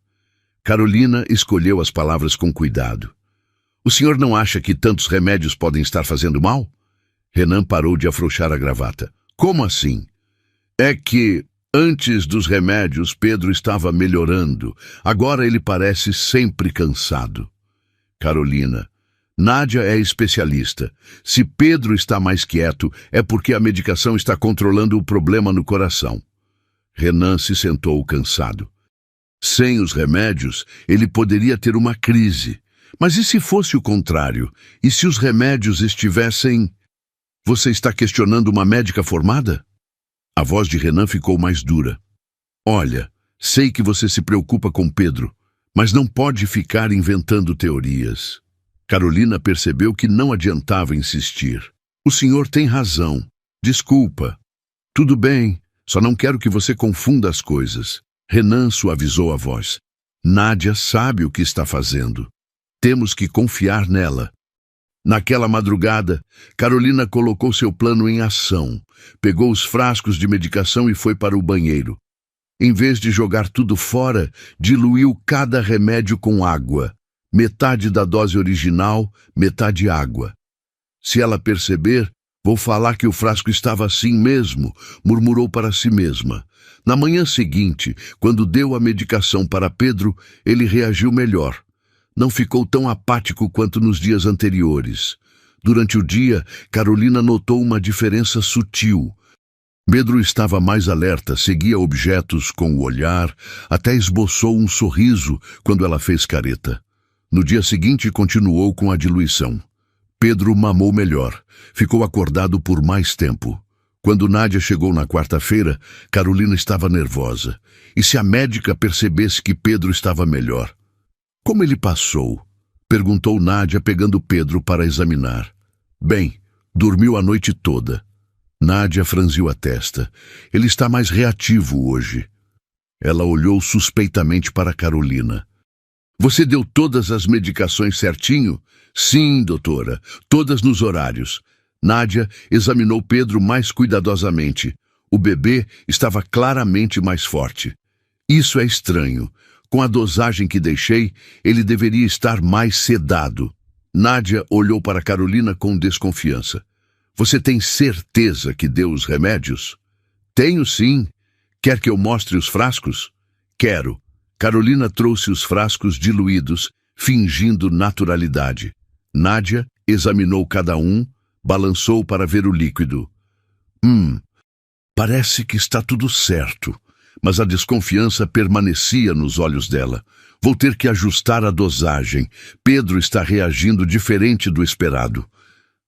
Carolina escolheu as palavras com cuidado. «O senhor não acha que tantos remédios podem estar fazendo mal?» Renan parou de afrouxar a gravata. «Como assim?» «É que, antes dos remédios, Pedro estava melhorando. Agora ele parece sempre cansado.» «Carolina, Nádia é especialista. Se Pedro está mais quieto, é porque a medicação está controlando o problema no coração.» Renan se sentou cansado. Sem os remédios, ele poderia ter uma crise. Mas e se fosse o contrário? E se os remédios estivessem... Você está questionando uma médica formada? A voz de Renan ficou mais dura. Olha, sei que você se preocupa com Pedro, mas não pode ficar inventando teorias. Carolina percebeu que não adiantava insistir. O senhor tem razão. Desculpa. Tudo bem, só não quero que você confunda as coisas. Renan suavizou a voz. Nádia sabe o que está fazendo. Temos que confiar nela. Naquela madrugada, Carolina colocou seu plano em ação. Pegou os frascos de medicação e foi para o banheiro. Em vez de jogar tudo fora, diluiu cada remédio com água. Metade da dose original, metade água. Se ela perceber, vou falar que o frasco estava assim mesmo, murmurou para si mesma. Na manhã seguinte, quando deu a medicação para Pedro, ele reagiu melhor. Não ficou tão apático quanto nos dias anteriores. Durante o dia, Carolina notou uma diferença sutil. Pedro estava mais alerta, seguia objetos com o olhar, até esboçou um sorriso quando ela fez careta. No dia seguinte, continuou com a diluição. Pedro mamou melhor, ficou acordado por mais tempo. Quando Nádia chegou na quarta-feira, Carolina estava nervosa. E se a médica percebesse que Pedro estava melhor? Como ele passou? Perguntou Nádia, pegando Pedro para examinar. Bem, dormiu a noite toda. Nádia franziu a testa. Ele está mais reativo hoje. Ela olhou suspeitamente para Carolina. Você deu todas as medicações certinho? Sim, doutora, todas nos horários. Nádia examinou Pedro mais cuidadosamente. O bebê estava claramente mais forte. Isso é estranho. Com a dosagem que deixei, ele deveria estar mais sedado. Nádia olhou para Carolina com desconfiança. Você tem certeza que deu os remédios? Tenho sim. Quer que eu mostre os frascos? Quero. Carolina trouxe os frascos diluídos, fingindo naturalidade. Nádia examinou cada um, balançou para ver o líquido. Parece que está tudo certo. Mas a desconfiança permanecia nos olhos dela. Vou ter que ajustar a dosagem. Pedro está reagindo diferente do esperado.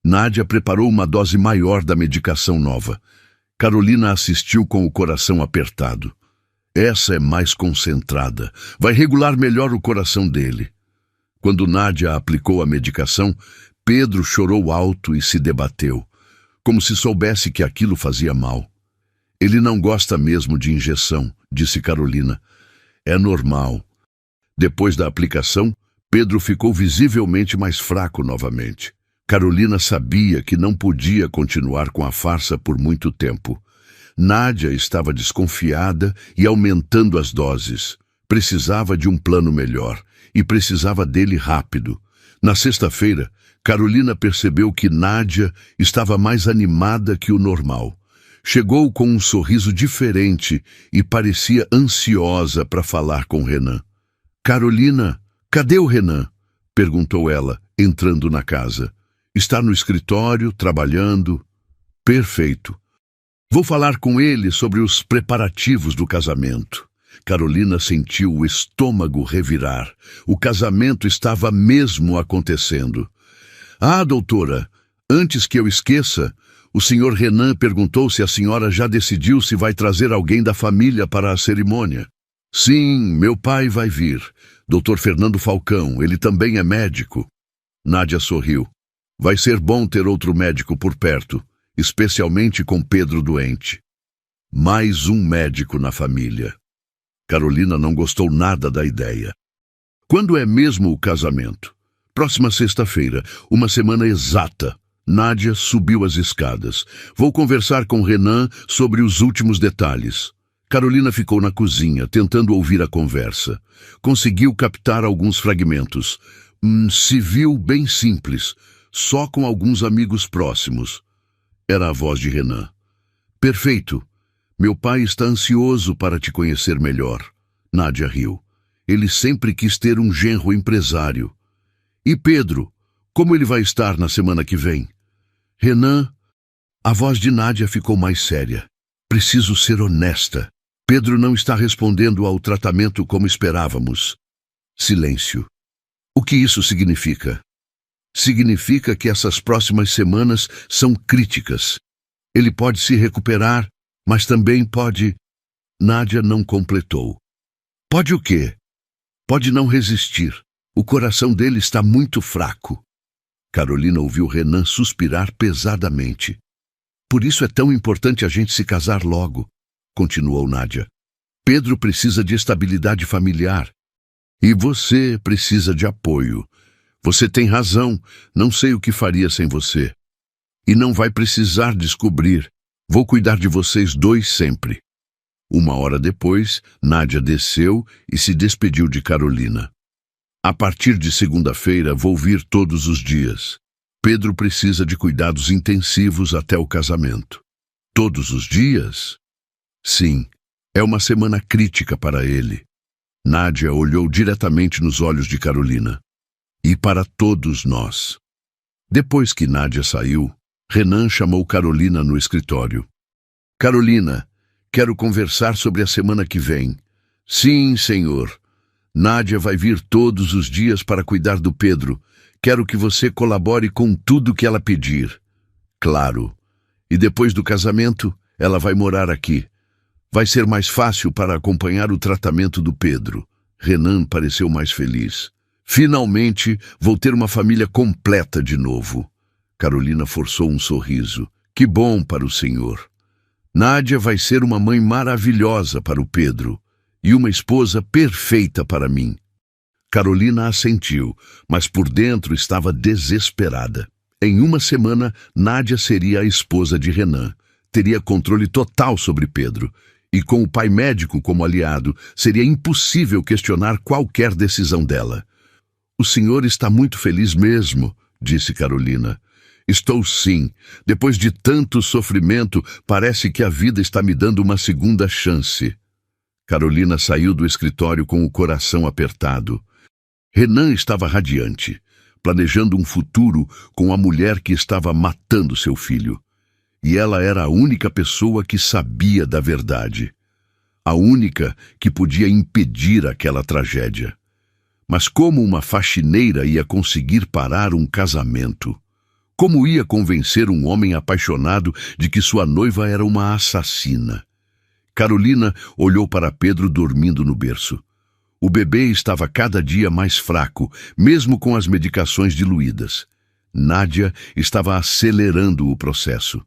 Nádia preparou uma dose maior da medicação nova. Carolina assistiu com o coração apertado. Essa é mais concentrada. Vai regular melhor o coração dele. Quando Nádia aplicou a medicação, Pedro chorou alto e se debateu, como se soubesse que aquilo fazia mal. Ele não gosta mesmo de injeção, disse Carolina. É normal. Depois da aplicação, Pedro ficou visivelmente mais fraco novamente. Carolina sabia que não podia continuar com a farsa por muito tempo. Nádia estava desconfiada e aumentando as doses. Precisava de um plano melhor e precisava dele rápido. Na sexta-feira, Carolina percebeu que Nádia estava mais animada que o normal. Chegou com um sorriso diferente e parecia ansiosa para falar com Renan. Carolina, cadê o Renan? Perguntou ela, entrando na casa. Está no escritório, trabalhando. Perfeito. Vou falar com ele sobre os preparativos do casamento. Carolina sentiu o estômago revirar. O casamento estava mesmo acontecendo. Ah, doutora, antes que eu esqueça, o senhor Renan perguntou se a senhora já decidiu se vai trazer alguém da família para a cerimônia. Sim, meu pai vai vir. Dr. Fernando Falcão, ele também é médico. Nádia sorriu. Vai ser bom ter outro médico por perto, especialmente com Pedro doente. Mais um médico na família. Carolina não gostou nada da ideia. Quando é mesmo o casamento? Próxima sexta-feira, uma semana exata. Nádia subiu as escadas. Vou conversar com Renan sobre os últimos detalhes. Carolina ficou na cozinha, tentando ouvir a conversa. Conseguiu captar alguns fragmentos. Civil bem simples, só com alguns amigos próximos. Era a voz de Renan. Perfeito. Meu pai está ansioso para te conhecer melhor. Nádia riu. Ele sempre quis ter um genro empresário. E Pedro, como ele vai estar na semana que vem? Renan, a voz de Nádia ficou mais séria. Preciso ser honesta. Pedro não está respondendo ao tratamento como esperávamos. Silêncio. O que isso significa? Significa que essas próximas semanas são críticas. Ele pode se recuperar, mas também pode... Nádia não completou. Pode o quê? Pode não resistir. O coração dele está muito fraco. Carolina ouviu Renan suspirar pesadamente. Por isso é tão importante a gente se casar logo, continuou Nádia. Pedro precisa de estabilidade familiar. E você precisa de apoio. Você tem razão, não sei o que faria sem você. E não vai precisar descobrir. Vou cuidar de vocês dois sempre. Uma hora depois, Nádia desceu e se despediu de Carolina. A partir de segunda-feira, vou vir todos os dias. Pedro precisa de cuidados intensivos até o casamento. Todos os dias? Sim, é uma semana crítica para ele. Nádia olhou diretamente nos olhos de Carolina. E para todos nós. Depois que Nádia saiu, Renan chamou Carolina no escritório. Carolina, quero conversar sobre a semana que vem. Sim, senhor. Nádia vai vir todos os dias para cuidar do Pedro. Quero que você colabore com tudo que ela pedir. Claro. E depois do casamento, ela vai morar aqui. Vai ser mais fácil para acompanhar o tratamento do Pedro. Renan pareceu mais feliz. Finalmente, vou ter uma família completa de novo. Carolina forçou um sorriso. Que bom para o senhor. Nádia vai ser uma mãe maravilhosa para o Pedro e uma esposa perfeita para mim. Carolina assentiu, mas por dentro estava desesperada. Em uma semana, Nádia seria a esposa de Renan. Teria controle total sobre Pedro. E com o pai médico como aliado, seria impossível questionar qualquer decisão dela. O senhor está muito feliz mesmo, disse Carolina. Estou sim. Depois de tanto sofrimento, parece que a vida está me dando uma segunda chance. Carolina saiu do escritório com o coração apertado. Renan estava radiante, planejando um futuro com a mulher que estava matando seu filho. E ela era a única pessoa que sabia da verdade. A única que podia impedir aquela tragédia. Mas como uma faxineira ia conseguir parar um casamento? Como ia convencer um homem apaixonado de que sua noiva era uma assassina? Carolina olhou para Pedro dormindo no berço. O bebê estava cada dia mais fraco, mesmo com as medicações diluídas. Nádia estava acelerando o processo.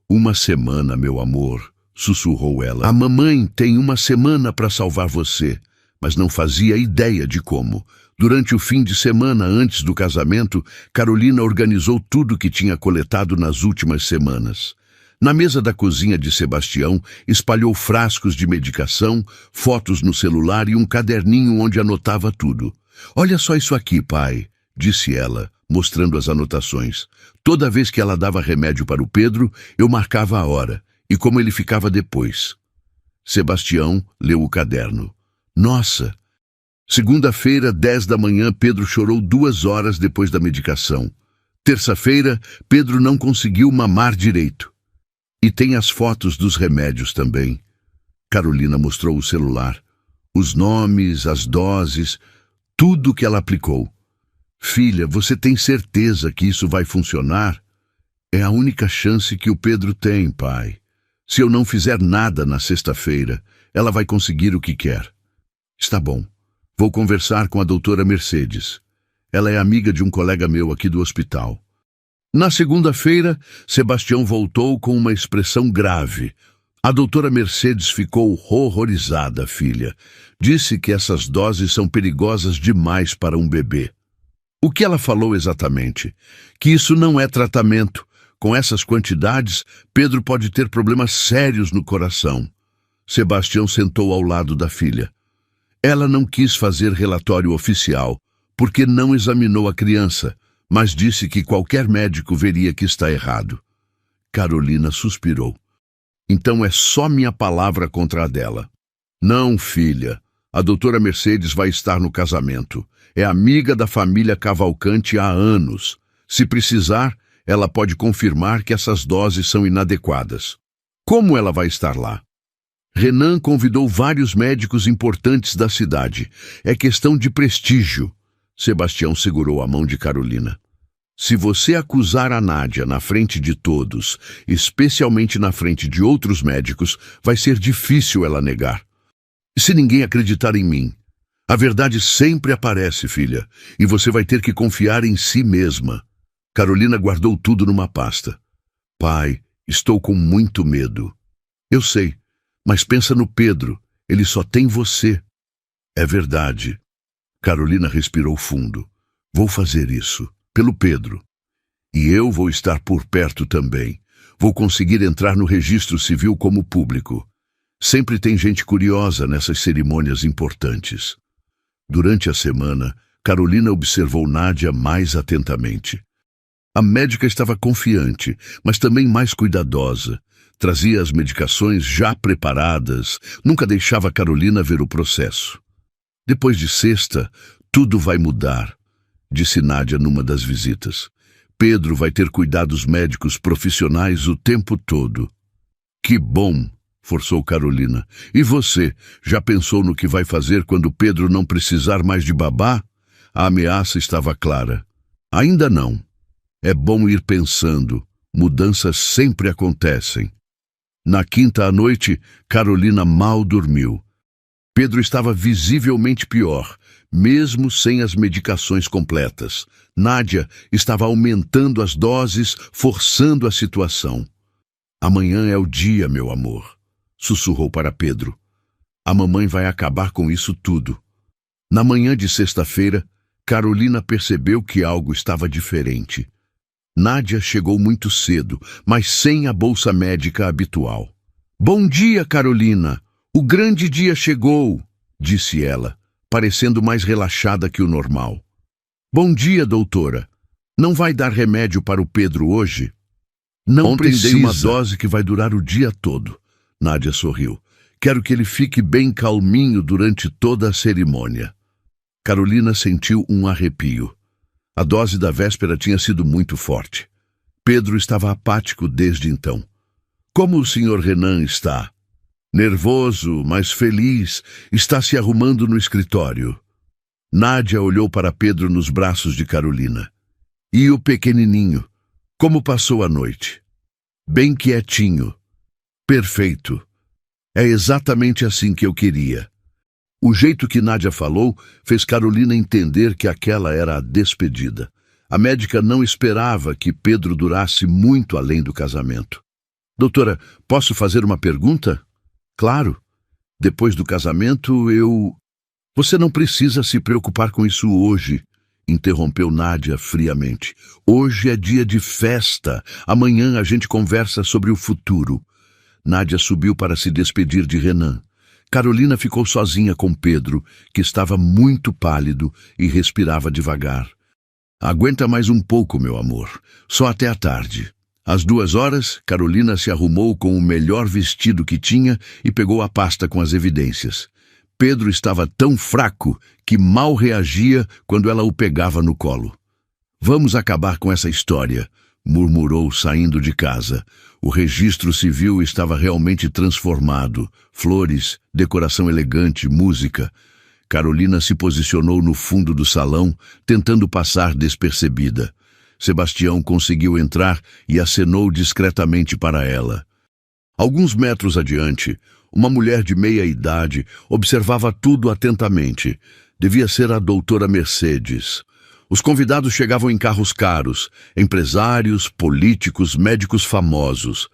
Uma semana, meu amor, sussurrou ela. A mamãe tem uma semana para salvar você, mas não fazia ideia de como. Durante o fim de semana antes do casamento, Carolina organizou tudo que tinha coletado nas últimas semanas. Na mesa da cozinha de Sebastião, espalhou frascos de medicação, fotos no celular e um caderninho onde anotava tudo. Olha só isso aqui, pai, disse ela, mostrando as anotações. Toda vez que ela dava remédio para o Pedro, eu marcava a hora e como ele ficava depois. Sebastião leu o caderno. Nossa! Segunda-feira, 10 da manhã, Pedro chorou 2 horas depois da medicação. Terça-feira, Pedro não conseguiu mamar direito. E tem as fotos dos remédios também. Carolina mostrou o celular. Os nomes, as doses, tudo que ela aplicou. Filha, você tem certeza que isso vai funcionar? É a única chance que o Pedro tem, pai. Se eu não fizer nada na sexta-feira, ela vai conseguir o que quer. Está bom. Vou conversar com a doutora Mercedes. Ela é amiga de um colega meu aqui do hospital. Na segunda-feira, Sebastião voltou com uma expressão grave. A doutora Mercedes ficou horrorizada, filha. Disse que essas doses são perigosas demais para um bebê. O que ela falou exatamente? Que isso não é tratamento. Com essas quantidades, Pedro pode ter problemas sérios no coração. Sebastião sentou ao lado da filha. Ela não quis fazer relatório oficial, porque não examinou a criança, mas disse que qualquer médico veria que está errado. Carolina suspirou. Então é só minha palavra contra a dela. Não, filha. A doutora Mercedes vai estar no casamento. É amiga da família Cavalcante há anos. Se precisar, ela pode confirmar que essas doses são inadequadas. Como ela vai estar lá? Renan convidou vários médicos importantes da cidade. É questão de prestígio. Sebastião segurou a mão de Carolina. Se você acusar a Nádia na frente de todos, especialmente na frente de outros médicos, vai ser difícil ela negar. Se ninguém acreditar em mim, a verdade sempre aparece, filha, e você vai ter que confiar em si mesma. Carolina guardou tudo numa pasta. Pai, estou com muito medo. Eu sei, mas pensa no Pedro, ele só tem você. É verdade. Carolina respirou fundo. Vou fazer isso. Pelo Pedro. E eu vou estar por perto também. Vou conseguir entrar no registro civil como público. Sempre tem gente curiosa nessas cerimônias importantes. Durante a semana, Carolina observou Nádia mais atentamente. A médica estava confiante, mas também mais cuidadosa. Trazia as medicações já preparadas, nunca deixava Carolina ver o processo. Depois de sexta, tudo vai mudar, disse Nádia numa das visitas. Pedro vai ter cuidados médicos profissionais o tempo todo. Que bom, forçou Carolina. E você, já pensou no que vai fazer quando Pedro não precisar mais de babá? A ameaça estava clara. Ainda não. É bom ir pensando. Mudanças sempre acontecem. Na quinta à noite, Carolina mal dormiu. Pedro estava visivelmente pior, mesmo sem as medicações completas. Nádia estava aumentando as doses, forçando a situação. Amanhã é o dia, meu amor, sussurrou para Pedro. A mamãe vai acabar com isso tudo. Na manhã de sexta-feira, Carolina percebeu que algo estava diferente. Nádia chegou muito cedo, mas sem a bolsa médica habitual. Bom dia, Carolina! O grande dia chegou, disse ela, parecendo mais relaxada que o normal. Bom dia, doutora. Não vai dar remédio para o Pedro hoje? Não Ontem precisa. Dei uma dose que vai durar o dia todo. Nádia sorriu. Quero que ele fique bem calminho durante toda a cerimônia. Carolina sentiu um arrepio. A dose da véspera tinha sido muito forte. Pedro estava apático desde então. Como o Sr. Renan está? Nervoso, mas feliz, está se arrumando no escritório. Nádia olhou para Pedro nos braços de Carolina. E o pequenininho? Como passou a noite? Bem quietinho. Perfeito. É exatamente assim que eu queria. O jeito que Nádia falou fez Carolina entender que aquela era a despedida. A médica não esperava que Pedro durasse muito além do casamento. Doutora, posso fazer uma pergunta? Claro. Depois do casamento, Você não precisa se preocupar com isso hoje, interrompeu Nádia friamente. Hoje é dia de festa. Amanhã a gente conversa sobre o futuro. Nádia subiu para se despedir de Renan. Carolina ficou sozinha com Pedro, que estava muito pálido e respirava devagar. Aguenta mais um pouco, meu amor. Só até a tarde. Às 2h, Carolina se arrumou com o melhor vestido que tinha e pegou a pasta com as evidências. Pedro estava tão fraco que mal reagia quando ela o pegava no colo. Vamos acabar com essa história, murmurou saindo de casa. O registro civil estava realmente transformado. Flores, decoração elegante, música. Carolina se posicionou no fundo do salão, tentando passar despercebida. Sebastião conseguiu entrar e acenou discretamente para ela. Alguns metros adiante, Uma mulher de meia idade observava tudo atentamente. Devia ser a doutora Mercedes. Os convidados chegavam em carros caros, empresários, políticos, médicos famosos.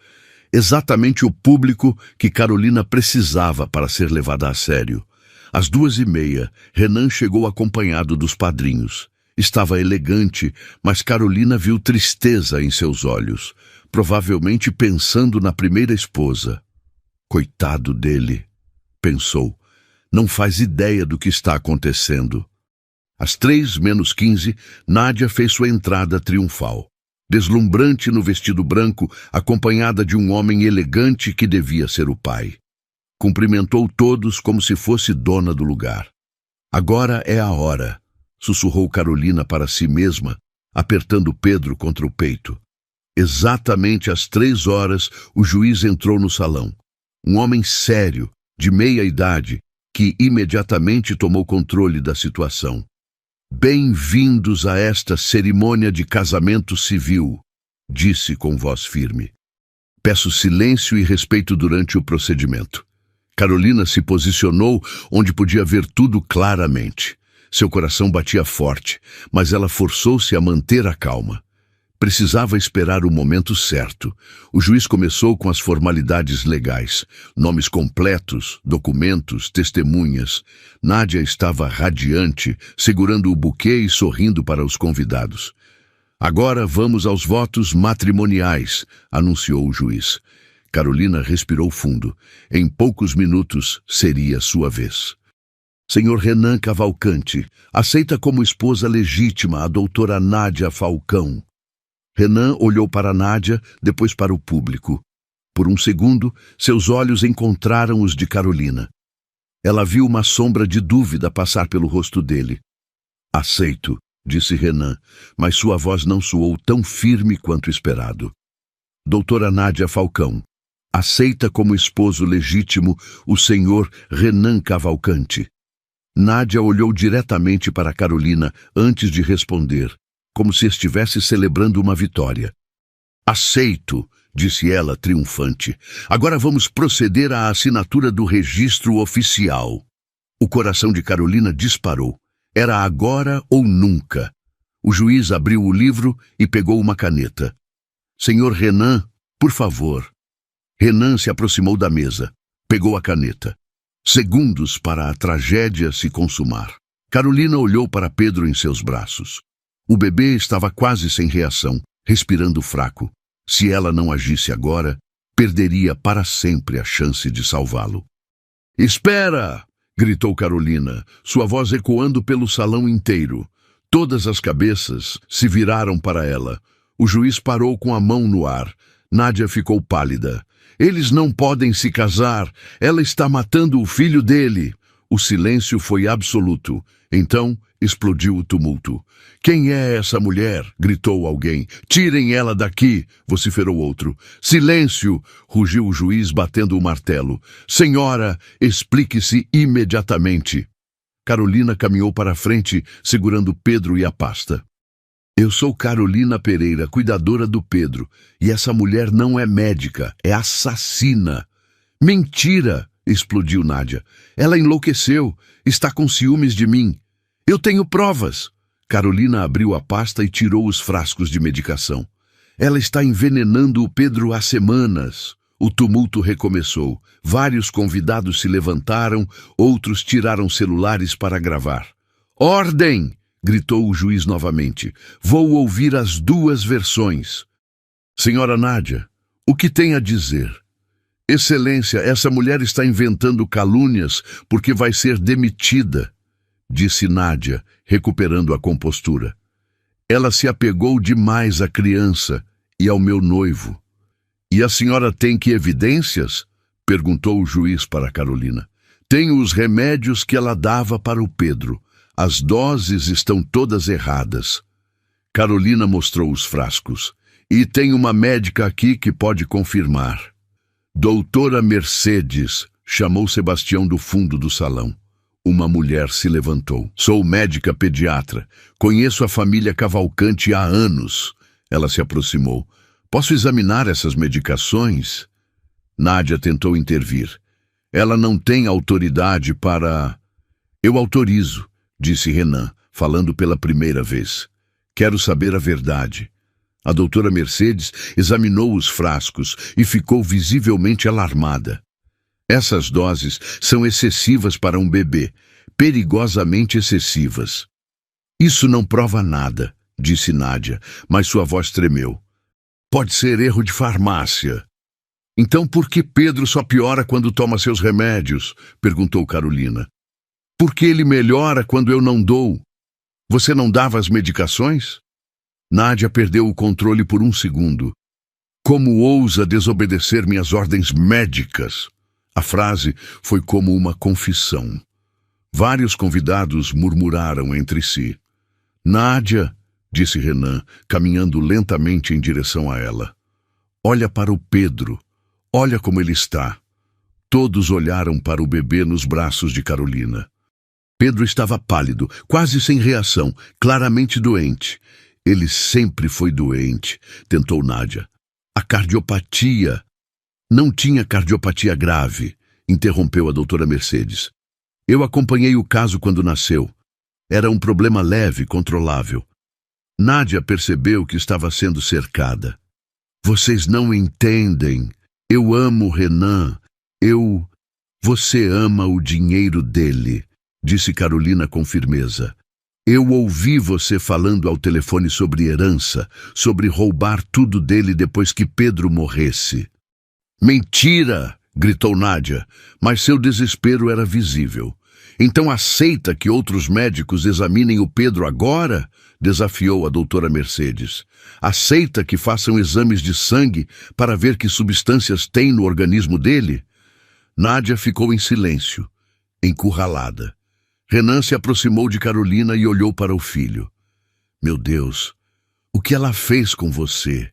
Exatamente o público que Carolina precisava para ser levada a sério. Às 2h30, Renan chegou acompanhado dos padrinhos. Estava elegante, mas Carolina viu tristeza em seus olhos, provavelmente pensando na primeira esposa. Coitado dele, pensou. Não faz ideia do que está acontecendo. Às 3h menos 15, Nádia fez sua entrada triunfal. Deslumbrante no vestido branco, acompanhada de um homem elegante que devia ser o pai. Cumprimentou todos como se fosse dona do lugar. Agora é a hora, sussurrou Carolina para si mesma, apertando Pedro contra o peito. Exatamente às 3h, o juiz entrou no salão. Um homem sério, de meia idade, que imediatamente tomou controle da situação. Bem-vindos a esta cerimônia de casamento civil, disse com voz firme. Peço silêncio e respeito durante o procedimento. Carolina se posicionou onde podia ver tudo claramente. Seu coração batia forte, mas ela forçou-se a manter a calma. Precisava esperar o momento certo. O juiz começou com as formalidades legais. Nomes completos, documentos, testemunhas. Nádia estava radiante, segurando o buquê e sorrindo para os convidados. Agora vamos aos votos matrimoniais, anunciou o juiz. Carolina respirou fundo. Em poucos minutos seria sua vez. Senhor Renan Cavalcante, aceita como esposa legítima a doutora Nádia Falcão. Renan olhou para Nádia, depois para o público. Por um segundo, seus olhos encontraram os de Carolina. Ela viu uma sombra de dúvida passar pelo rosto dele. Aceito, disse Renan, mas sua voz não soou tão firme quanto esperado. Doutora Nádia Falcão, aceita como esposo legítimo o senhor Renan Cavalcante. Nádia olhou diretamente para Carolina antes de responder, como se estivesse celebrando uma vitória. Aceito, disse ela triunfante. Agora vamos proceder à assinatura do registro oficial. O coração de Carolina disparou. Era agora ou nunca. O juiz abriu o livro e pegou uma caneta. Senhor Renan, por favor. Renan se aproximou da mesa. Pegou a caneta. Segundos para a tragédia se consumar. Carolina olhou para Pedro em seus braços. O bebê estava quase sem reação, respirando fraco. Se ela não agisse agora, perderia para sempre a chance de salvá-lo. Espera! Gritou Carolina, sua voz ecoando pelo salão inteiro. Todas as cabeças se viraram para ela. O juiz parou com a mão no ar. Nádia ficou pálida. Eles não podem se casar. Ela está matando o filho dele. O silêncio foi absoluto. Então, explodiu o tumulto. Quem é essa mulher? Gritou alguém. Tirem ela daqui, vociferou outro. Silêncio, rugiu o juiz batendo o martelo. Senhora, explique-se imediatamente. Carolina caminhou para a frente, segurando Pedro e a pasta. Eu sou Carolina Pereira, cuidadora do Pedro, e essa mulher não é médica, é assassina. Mentira! Explodiu Nádia. Ela enlouqueceu, está com ciúmes de mim. Eu tenho provas. Carolina abriu a pasta e tirou os frascos de medicação. Ela está envenenando o Pedro há semanas. O tumulto recomeçou. Vários convidados se levantaram, outros tiraram celulares para gravar. Ordem! Gritou o juiz novamente. Vou ouvir as duas versões. Senhora Nádia, o que tem a dizer? Excelência, essa mulher está inventando calúnias porque vai ser demitida, disse Nádia, recuperando a compostura. Ela se apegou demais à criança e ao meu noivo. E a senhora tem que evidências? Perguntou o juiz para Carolina. Tenho os remédios que ela dava para o Pedro. As doses estão todas erradas. Carolina mostrou os frascos. E tem uma médica aqui que pode confirmar. Doutora Mercedes, chamou Sebastião do fundo do salão. Uma mulher se levantou. Sou médica pediatra. Conheço a família Cavalcante há anos. Ela se aproximou. Posso examinar essas medicações? Nádia tentou intervir. Ela não tem autoridade para... Eu autorizo, disse Renan, falando pela primeira vez. Quero saber a verdade. A doutora Mercedes examinou os frascos e ficou visivelmente alarmada. Essas doses são excessivas para um bebê, perigosamente excessivas. Isso não prova nada, disse Nádia, mas sua voz tremeu. Pode ser erro de farmácia. Então por que Pedro só piora quando toma seus remédios? Perguntou Carolina. Por que ele melhora quando eu não dou? Você não dava as medicações? Nádia perdeu o controle por um segundo. Como ousa desobedecer minhas ordens médicas? A frase foi como uma confissão. Vários convidados murmuraram entre si. Nádia, disse Renan, caminhando lentamente em direção a ela. Olha para o Pedro. Olha como ele está. Todos olharam para o bebê nos braços de Carolina. Pedro estava pálido, quase sem reação, claramente doente. Ele sempre foi doente, tentou Nádia. A cardiopatia... Não tinha cardiopatia grave, interrompeu a doutora Mercedes. Eu acompanhei o caso quando nasceu. Era um problema leve, controlável. Nádia percebeu que estava sendo cercada. Vocês não entendem. Eu amo Renan. Você ama o dinheiro dele, disse Carolina com firmeza. Eu ouvi você falando ao telefone sobre herança, sobre roubar tudo dele depois que Pedro morresse. Mentira! Gritou Nádia, mas seu desespero era visível. Então aceita que outros médicos examinem o Pedro agora? Desafiou a doutora Mercedes. Aceita que façam exames de sangue para ver que substâncias tem no organismo dele? Nádia ficou em silêncio, encurralada. Renan se aproximou de Carolina e olhou para o filho. Meu Deus, o que ela fez com você?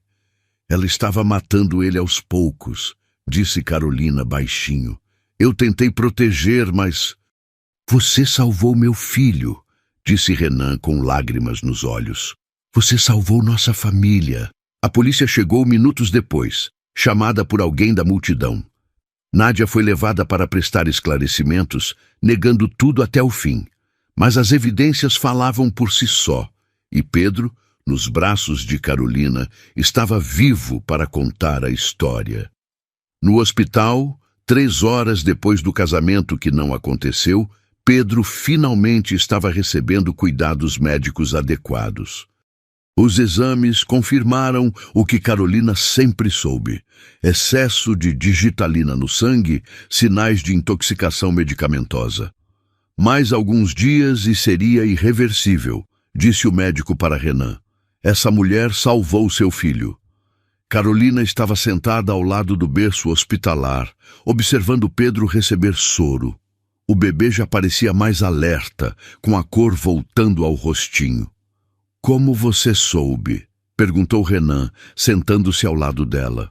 Ela estava matando ele aos poucos, disse Carolina baixinho. Eu tentei proteger, mas... Você salvou meu filho, disse Renan com lágrimas nos olhos. Você salvou nossa família. A polícia chegou minutos depois, chamada por alguém da multidão. Nádia foi levada para prestar esclarecimentos, negando tudo até o fim. Mas as evidências falavam por si só, e Pedro, nos braços de Carolina, estava vivo para contar a história. No hospital, 3 horas depois do casamento que não aconteceu, Pedro finalmente estava recebendo cuidados médicos adequados. Os exames confirmaram o que Carolina sempre soube: excesso de digitalina no sangue, sinais de intoxicação medicamentosa. Mais alguns dias e seria irreversível, disse o médico para Renan. Essa mulher salvou seu filho. Carolina estava sentada ao lado do berço hospitalar, observando Pedro receber soro. O bebê já parecia mais alerta, com a cor voltando ao rostinho. Como você soube? Perguntou Renan, sentando-se ao lado dela.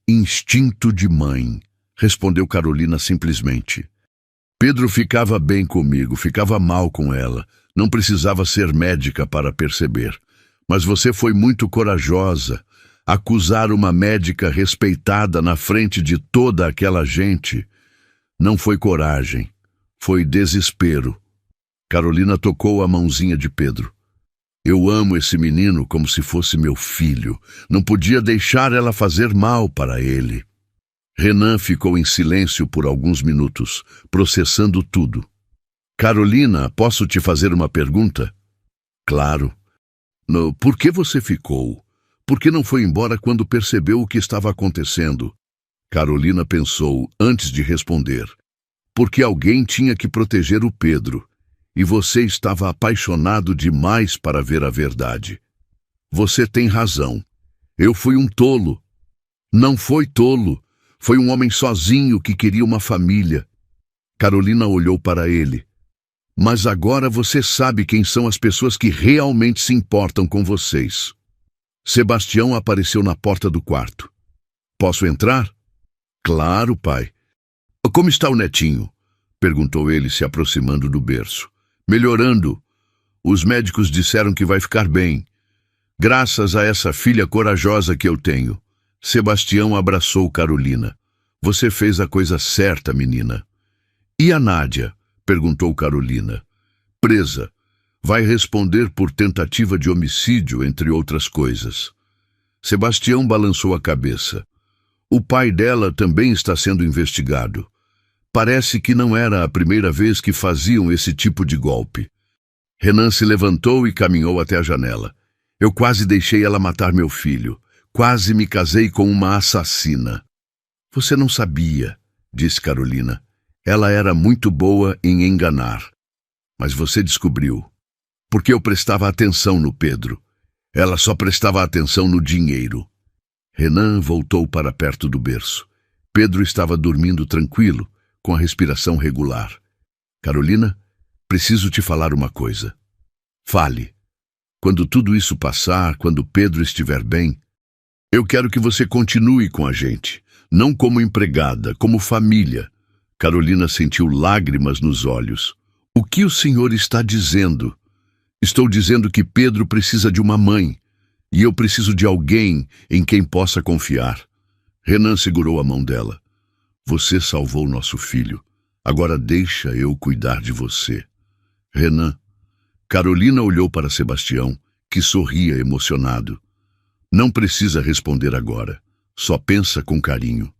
Instinto de mãe, respondeu Carolina simplesmente. Pedro ficava bem comigo, ficava mal com ela. Não precisava ser médica para perceber. Mas você foi muito corajosa. Acusar uma médica respeitada na frente de toda aquela gente. Não foi coragem, foi desespero. Carolina tocou a mãozinha de Pedro. Eu amo esse menino como se fosse meu filho. Não podia deixar ela fazer mal para ele. Renan ficou em silêncio por alguns minutos, processando tudo. Carolina, posso te fazer uma pergunta? Claro. Por que você ficou? Por que não foi embora quando percebeu o que estava acontecendo? Carolina pensou antes de responder. Porque alguém tinha que proteger o Pedro. E você estava apaixonado demais para ver a verdade. Você tem razão. Eu fui um tolo. Não foi tolo. Foi um homem sozinho que queria uma família. Carolina olhou para ele. Mas agora você sabe quem são as pessoas que realmente se importam com vocês. Sebastião apareceu na porta do quarto. Posso entrar? Claro, pai. Como está o netinho? Perguntou ele, se aproximando do berço. Melhorando. Os médicos disseram que vai ficar bem. Graças a essa filha corajosa que eu tenho. Sebastião abraçou Carolina. Você fez a coisa certa, menina. E a Nádia? Perguntou Carolina. Presa. Vai responder por tentativa de homicídio, entre outras coisas. Sebastião balançou a cabeça. O pai dela também está sendo investigado. Parece que não era a primeira vez que faziam esse tipo de golpe. Renan se levantou e caminhou até a janela. Eu quase deixei ela matar meu filho. Quase me casei com uma assassina. Você não sabia, disse Carolina. Ela era muito boa em enganar. Mas você descobriu. Porque eu prestava atenção no Pedro. Ela só prestava atenção no dinheiro. Renan voltou para perto do berço. Pedro estava dormindo tranquilo, com a respiração regular. Carolina, preciso te falar uma coisa. Fale. Quando tudo isso passar, quando Pedro estiver bem, eu quero que você continue com a gente. Não como empregada, como família. Carolina sentiu lágrimas nos olhos. O que o senhor está dizendo? Estou dizendo que Pedro precisa de uma mãe. E eu preciso de alguém em quem possa confiar. Renan segurou a mão dela. Você salvou nosso filho. Agora deixa eu cuidar de você. Renan. Carolina olhou para Sebastião, que sorria emocionado. Não precisa responder agora. Só pensa com carinho.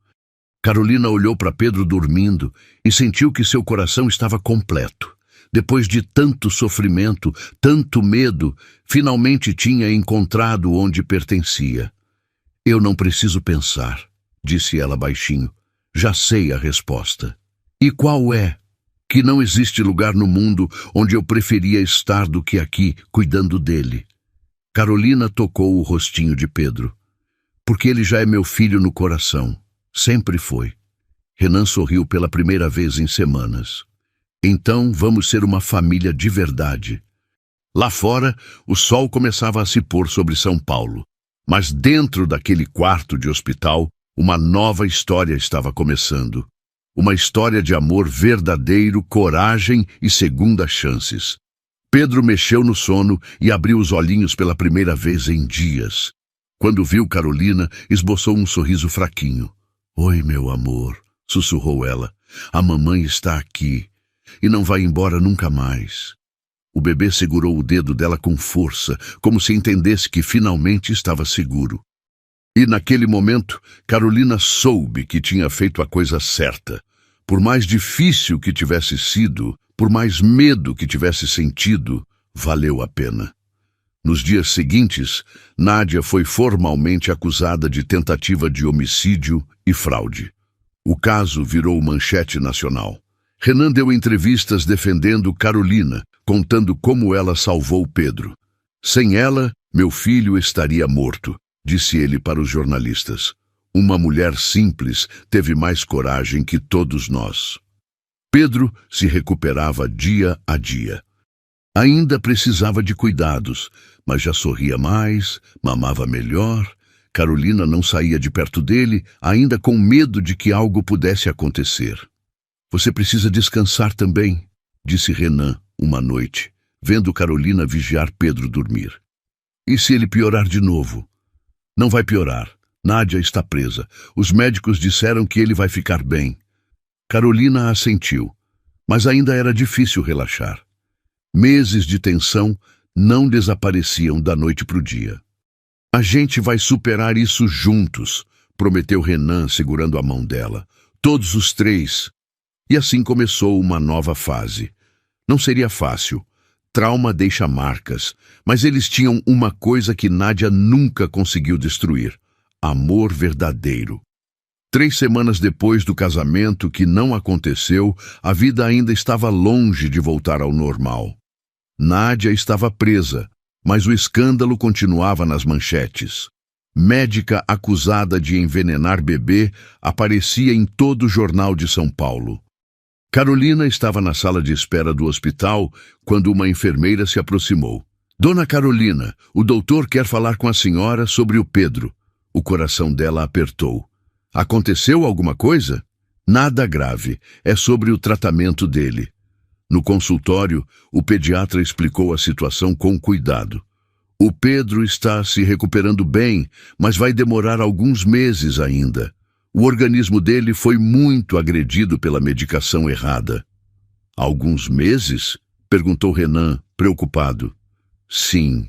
Carolina olhou para Pedro dormindo e sentiu que seu coração estava completo. Depois de tanto sofrimento, tanto medo, finalmente tinha encontrado onde pertencia. Eu não preciso pensar, disse ela baixinho. Já sei a resposta. E qual é? Que não existe lugar no mundo onde eu preferia estar do que aqui, cuidando dele. Carolina tocou o rostinho de Pedro. Porque ele já é meu filho no coração. Sempre foi. Renan sorriu pela primeira vez em semanas. Então vamos ser uma família de verdade. Lá fora, o sol começava a se pôr sobre São Paulo. Mas dentro daquele quarto de hospital, uma nova história estava começando. Uma história de amor verdadeiro, coragem e segundas chances. Pedro mexeu no sono e abriu os olhinhos pela primeira vez em dias. Quando viu Carolina, esboçou um sorriso fraquinho. Oi, meu amor, sussurrou ela. A mamãe está aqui e não vai embora nunca mais. O bebê segurou o dedo dela com força, como se entendesse que finalmente estava seguro. E naquele momento, Carolina soube que tinha feito a coisa certa. Por mais difícil que tivesse sido, por mais medo que tivesse sentido, valeu a pena. Nos dias seguintes, Nádia foi formalmente acusada de tentativa de homicídio e fraude. O caso virou manchete nacional. Renan deu entrevistas defendendo Carolina, contando como ela salvou Pedro. Sem ela, meu filho estaria morto, disse ele para os jornalistas. Uma mulher simples teve mais coragem que todos nós. Pedro se recuperava dia a dia. Ainda precisava de cuidados, mas já sorria mais, mamava melhor. Carolina não saía de perto dele, ainda com medo de que algo pudesse acontecer. Você precisa descansar também, disse Renan uma noite, vendo Carolina vigiar Pedro dormir. E se ele piorar de novo? Não vai piorar. Nádia está presa. Os médicos disseram que ele vai ficar bem. Carolina assentiu, mas ainda era difícil relaxar. Meses de tensão não desapareciam da noite para o dia. A gente vai superar isso juntos, prometeu Renan segurando a mão dela. Todos os três. E assim começou uma nova fase. Não seria fácil. Trauma deixa marcas, mas eles tinham uma coisa que Nádia nunca conseguiu destruir: amor verdadeiro. 3 semanas depois do casamento, que não aconteceu, a vida ainda estava longe de voltar ao normal. Nádia estava presa, mas o escândalo continuava nas manchetes. Médica acusada de envenenar bebê aparecia em todo o jornal de São Paulo. Carolina estava na sala de espera do hospital quando uma enfermeira se aproximou. Dona Carolina, o doutor quer falar com a senhora sobre o Pedro. O coração dela apertou. Aconteceu alguma coisa? Nada grave, é sobre o tratamento dele. No consultório, o pediatra explicou a situação com cuidado. O Pedro está se recuperando bem, mas vai demorar alguns meses ainda. O organismo dele foi muito agredido pela medicação errada. Alguns meses? Perguntou Renan, preocupado. Sim.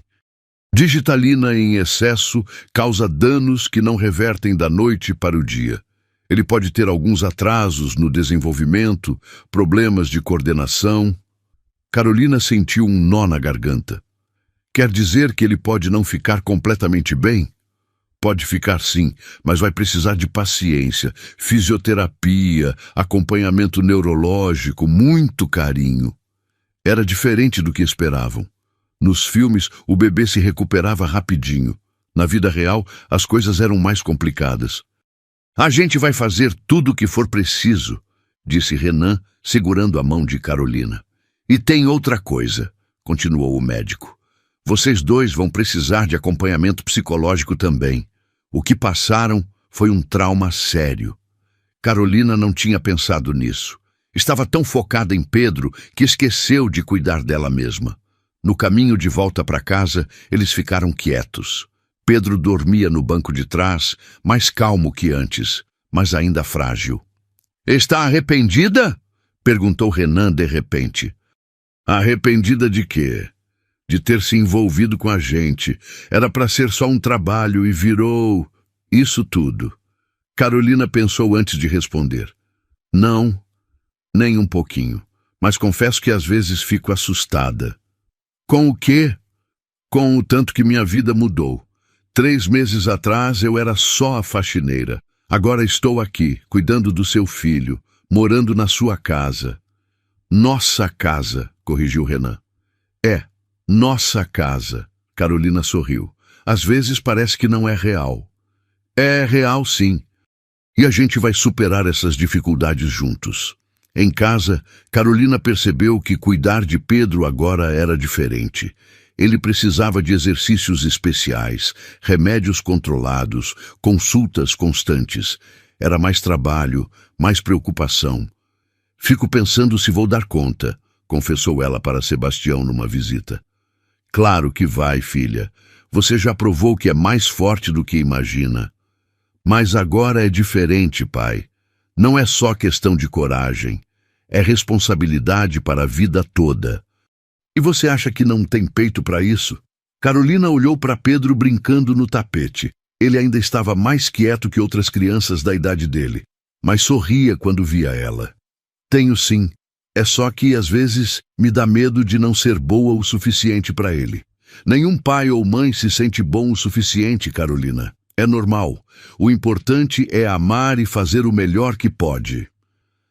Digitalina em excesso causa danos que não revertem da noite para o dia. Ele pode ter alguns atrasos no desenvolvimento, problemas de coordenação. Carolina sentiu um nó na garganta. Quer dizer que ele pode não ficar completamente bem? Pode ficar sim, mas vai precisar de paciência, fisioterapia, acompanhamento neurológico, muito carinho. Era diferente do que esperavam. Nos filmes, o bebê se recuperava rapidinho. Na vida real, as coisas eram mais complicadas. A gente vai fazer tudo o que for preciso, disse Renan, segurando a mão de Carolina. E tem outra coisa, continuou o médico. Vocês dois vão precisar de acompanhamento psicológico também. O que passaram foi um trauma sério. Carolina não tinha pensado nisso. Estava tão focada em Pedro que esqueceu de cuidar dela mesma. No caminho de volta para casa, eles ficaram quietos. Pedro dormia no banco de trás, mais calmo que antes, mas ainda frágil. "Está arrependida?" perguntou Renan de repente. "Arrependida de quê?" "De ter se envolvido com a gente. Era para ser só um trabalho e virou isso tudo." Carolina pensou antes de responder. "Não, nem um pouquinho, mas confesso que às vezes fico assustada." "Com o quê?" "Com o tanto que minha vida mudou. 3 meses atrás eu era só a faxineira. Agora estou aqui, cuidando do seu filho, morando na sua casa." "Nossa casa", corrigiu Renan. "É, nossa casa." Carolina sorriu. "Às vezes parece que não é real." "É real, sim. E a gente vai superar essas dificuldades juntos." Em casa, Carolina percebeu que cuidar de Pedro agora era diferente. Ele precisava de exercícios especiais, remédios controlados, consultas constantes. Era mais trabalho, mais preocupação. "Fico pensando se vou dar conta", confessou ela para Sebastião numa visita. "Claro que vai, filha. Você já provou que é mais forte do que imagina." "Mas agora é diferente, pai. Não é só questão de coragem. É responsabilidade para a vida toda." "E você acha que não tem peito para isso?" Carolina olhou para Pedro brincando no tapete. Ele ainda estava mais quieto que outras crianças da idade dele, mas sorria quando via ela. "Tenho sim. É só que, às vezes, me dá medo de não ser boa o suficiente para ele." "Nenhum pai ou mãe se sente bom o suficiente, Carolina. É normal. O importante é amar e fazer o melhor que pode."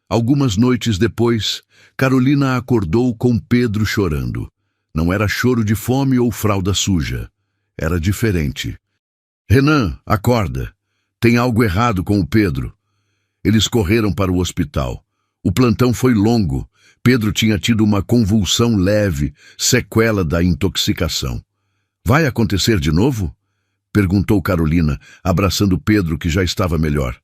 Algumas noites depois, Carolina acordou com Pedro chorando. Não era choro de fome ou fralda suja. Era diferente. "Renan, acorda. Tem algo errado com o Pedro." Eles correram para o hospital. O plantão foi longo. Pedro tinha tido uma convulsão leve, sequela da intoxicação. "Vai acontecer de novo?" perguntou Carolina, abraçando Pedro, que já estava melhor.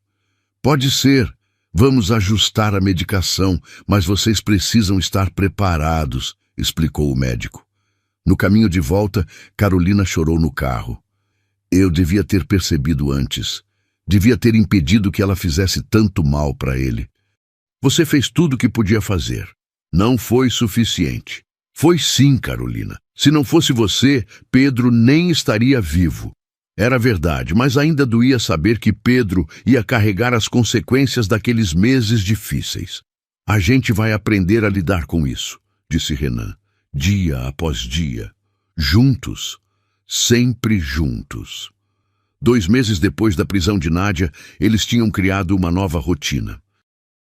"Pode ser. Vamos ajustar a medicação, mas vocês precisam estar preparados", explicou o médico. No caminho de volta, Carolina chorou no carro. "Eu devia ter percebido antes. Devia ter impedido que ela fizesse tanto mal para ele." "Você fez tudo o que podia fazer. Não foi suficiente." "Foi sim, Carolina. Se não fosse você, Pedro nem estaria vivo." Era verdade, mas ainda doía saber que Pedro ia carregar as consequências daqueles meses difíceis. "A gente vai aprender a lidar com isso", disse Renan, dia após dia. Juntos, sempre juntos. 2 meses depois da prisão de Nádia, eles tinham criado uma nova rotina.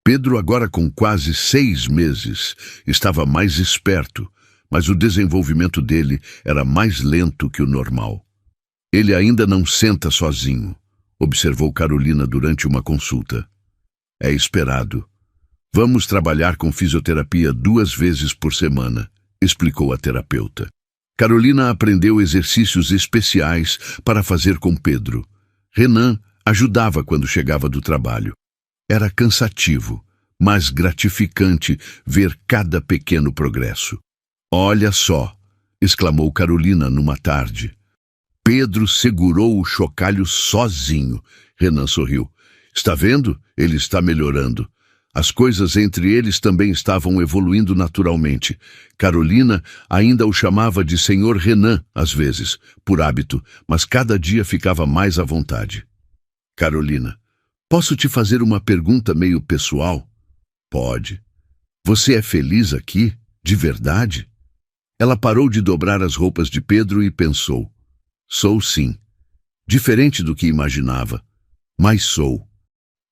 Pedro, agora com quase 6 meses, estava mais esperto, mas o desenvolvimento dele era mais lento que o normal. "Ele ainda não senta sozinho", observou Carolina durante uma consulta. "É esperado. Vamos trabalhar com fisioterapia 2 vezes por semana", explicou a terapeuta. Carolina aprendeu exercícios especiais para fazer com Pedro. Renan ajudava quando chegava do trabalho. Era cansativo, mas gratificante ver cada pequeno progresso. "Olha só", exclamou Carolina numa tarde. "Pedro segurou o chocalho sozinho." Renan sorriu. Está vendo? Ele está melhorando. As coisas entre eles também estavam evoluindo naturalmente. Carolina ainda o chamava de Senhor Renan, às vezes, por hábito, mas cada dia ficava mais à vontade. Carolina, posso te fazer uma pergunta meio pessoal? Pode. Você é feliz aqui, de verdade? Ela parou de dobrar as roupas de Pedro e pensou. Sou sim. Diferente do que imaginava, mas sou.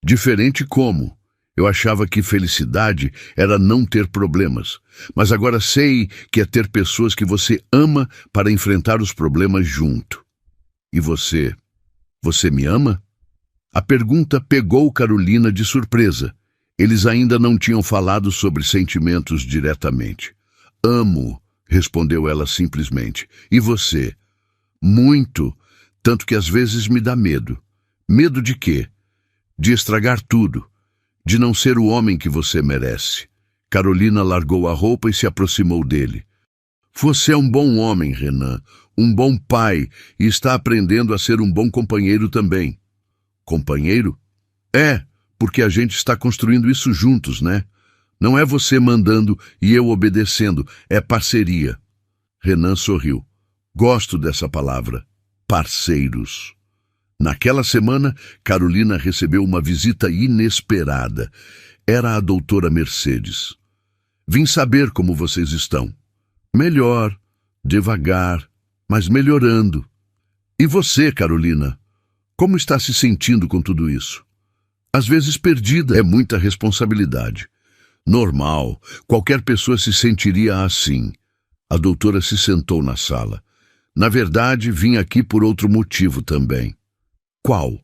Diferente como? Eu achava que felicidade era não ter problemas, mas agora sei que é ter pessoas que você ama para enfrentar os problemas junto. E você? Você me ama? A pergunta pegou Carolina de surpresa. Eles ainda não tinham falado sobre sentimentos diretamente. Amo, respondeu ela simplesmente. E você? Muito, tanto que às vezes me dá medo. Medo de quê? De estragar tudo. De não ser o homem que você merece. Carolina largou a roupa e se aproximou dele. Você é um bom homem, Renan, um bom pai, e está aprendendo a ser um bom companheiro também. Companheiro? É, porque a gente está construindo isso juntos, né? Não é você mandando e eu obedecendo, é parceria. Renan sorriu. Gosto dessa palavra. Parceiros. Naquela semana, Carolina recebeu uma visita inesperada. Era a doutora Mercedes. Vim saber como vocês estão. Melhor, devagar, mas melhorando. E você, Carolina? Como está se sentindo com tudo isso? Às vezes perdida, é muita responsabilidade. Normal, qualquer pessoa se sentiria assim. A doutora se sentou na sala. Na verdade, vim aqui por outro motivo também. Qual?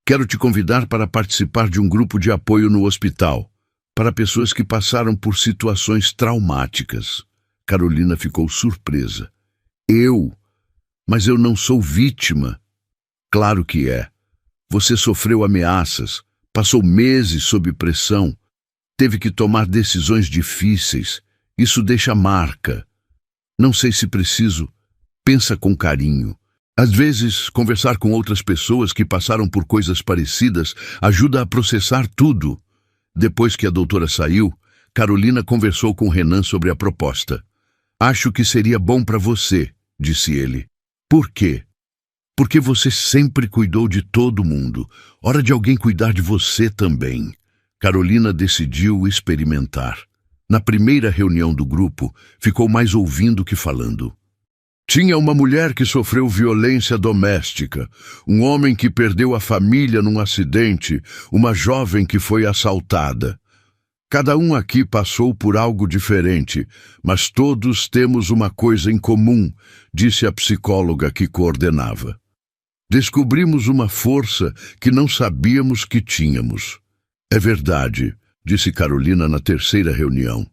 Quero te convidar para participar de um grupo de apoio no hospital, para pessoas que passaram por situações traumáticas. Carolina ficou surpresa. Eu? Mas eu não sou vítima. Claro que é. Você sofreu ameaças, passou meses sob pressão, teve que tomar decisões difíceis. Isso deixa marca. Não sei se preciso. Pensa com carinho. Às vezes, conversar com outras pessoas que passaram por coisas parecidas ajuda a processar tudo. Depois que a doutora saiu, Carolina conversou com Renan sobre a proposta. Acho que seria bom para você, disse ele. Por quê? Porque você sempre cuidou de todo mundo. Hora de alguém cuidar de você também. Carolina decidiu experimentar. Na primeira reunião do grupo, ficou mais ouvindo que falando. Tinha uma mulher que sofreu violência doméstica, um homem que perdeu a família num acidente, uma jovem que foi assaltada. Cada um aqui passou por algo diferente, mas todos temos uma coisa em comum, disse a psicóloga que coordenava. Descobrimos uma força que não sabíamos que tínhamos. É verdade, disse Carolina na terceira reunião.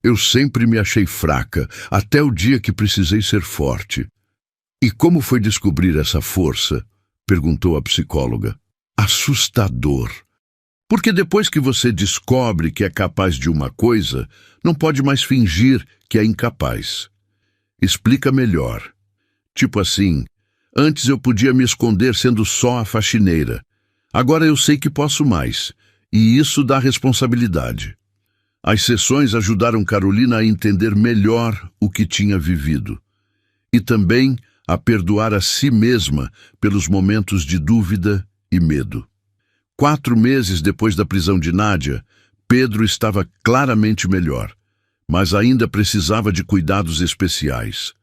Eu sempre me achei fraca, até o dia que precisei ser forte. E como foi descobrir essa força? Perguntou a psicóloga. Assustador. Porque depois que você descobre que é capaz de uma coisa, não pode mais fingir que é incapaz. Explica melhor. Tipo assim, antes eu podia me esconder sendo só a faxineira. Agora eu sei que posso mais, e isso dá responsabilidade. As sessões ajudaram Carolina a entender melhor o que tinha vivido e também a perdoar a si mesma pelos momentos de dúvida e medo. 4 meses depois da prisão de Nádia, Pedro estava claramente melhor, mas ainda precisava de cuidados especiais.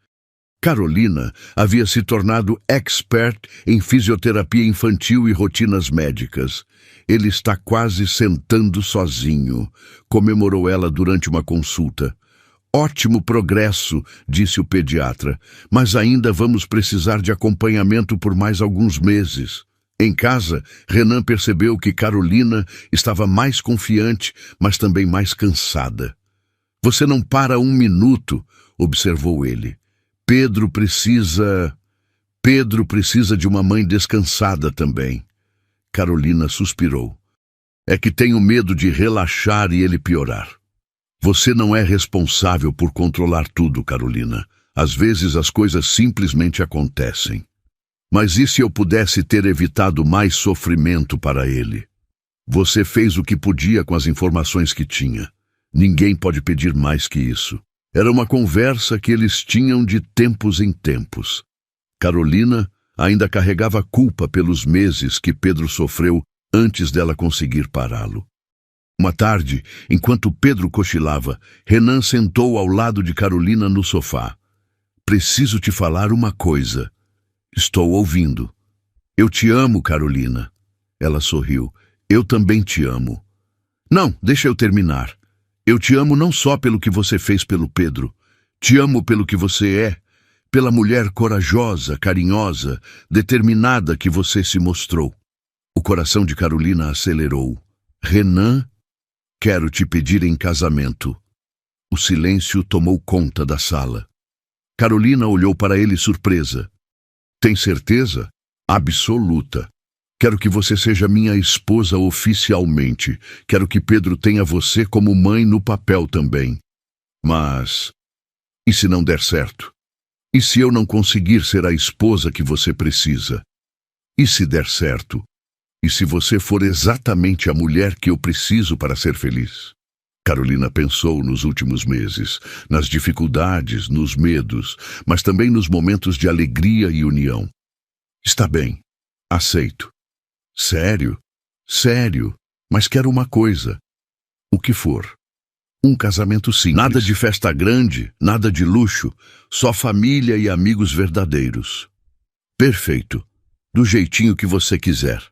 Carolina havia se tornado expert em fisioterapia infantil e rotinas médicas. Ele está quase sentando sozinho, comemorou ela durante uma consulta. Ótimo progresso, disse o pediatra, mas ainda vamos precisar de acompanhamento por mais alguns meses. Em casa, Renan percebeu que Carolina estava mais confiante, mas também mais cansada. Você não para um minuto, observou ele. Pedro precisa de uma mãe descansada também. Carolina suspirou. É que tenho medo de relaxar e ele piorar. Você não é responsável por controlar tudo, Carolina. Às vezes as coisas simplesmente acontecem. Mas e se eu pudesse ter evitado mais sofrimento para ele? Você fez o que podia com as informações que tinha. Ninguém pode pedir mais que isso. Era uma conversa que eles tinham de tempos em tempos. Carolina ainda carregava culpa pelos meses que Pedro sofreu antes dela conseguir pará-lo. Uma tarde, enquanto Pedro cochilava, Renan sentou ao lado de Carolina no sofá. Preciso te falar uma coisa. Estou ouvindo. Eu te amo, Carolina. Ela sorriu. Eu também te amo. Não, deixa eu terminar. Eu te amo não só pelo que você fez pelo Pedro. Te amo pelo que você é, pela mulher corajosa, carinhosa, determinada que você se mostrou. O coração de Carolina acelerou. Renan, quero te pedir em casamento. O silêncio tomou conta da sala. Carolina olhou para ele surpresa. Tem certeza? Absoluta. Quero que você seja minha esposa oficialmente. Quero que Pedro tenha você como mãe no papel também. Mas, e se não der certo? E se eu não conseguir ser a esposa que você precisa? E se der certo? E se você for exatamente a mulher que eu preciso para ser feliz? Carolina pensou nos últimos meses, nas dificuldades, nos medos, mas também nos momentos de alegria e união. Está bem, aceito. Sério? Sério, mas quero uma coisa. O que for. Um casamento simples. Nada de festa grande, nada de luxo, só família e amigos verdadeiros. Perfeito, do jeitinho que você quiser.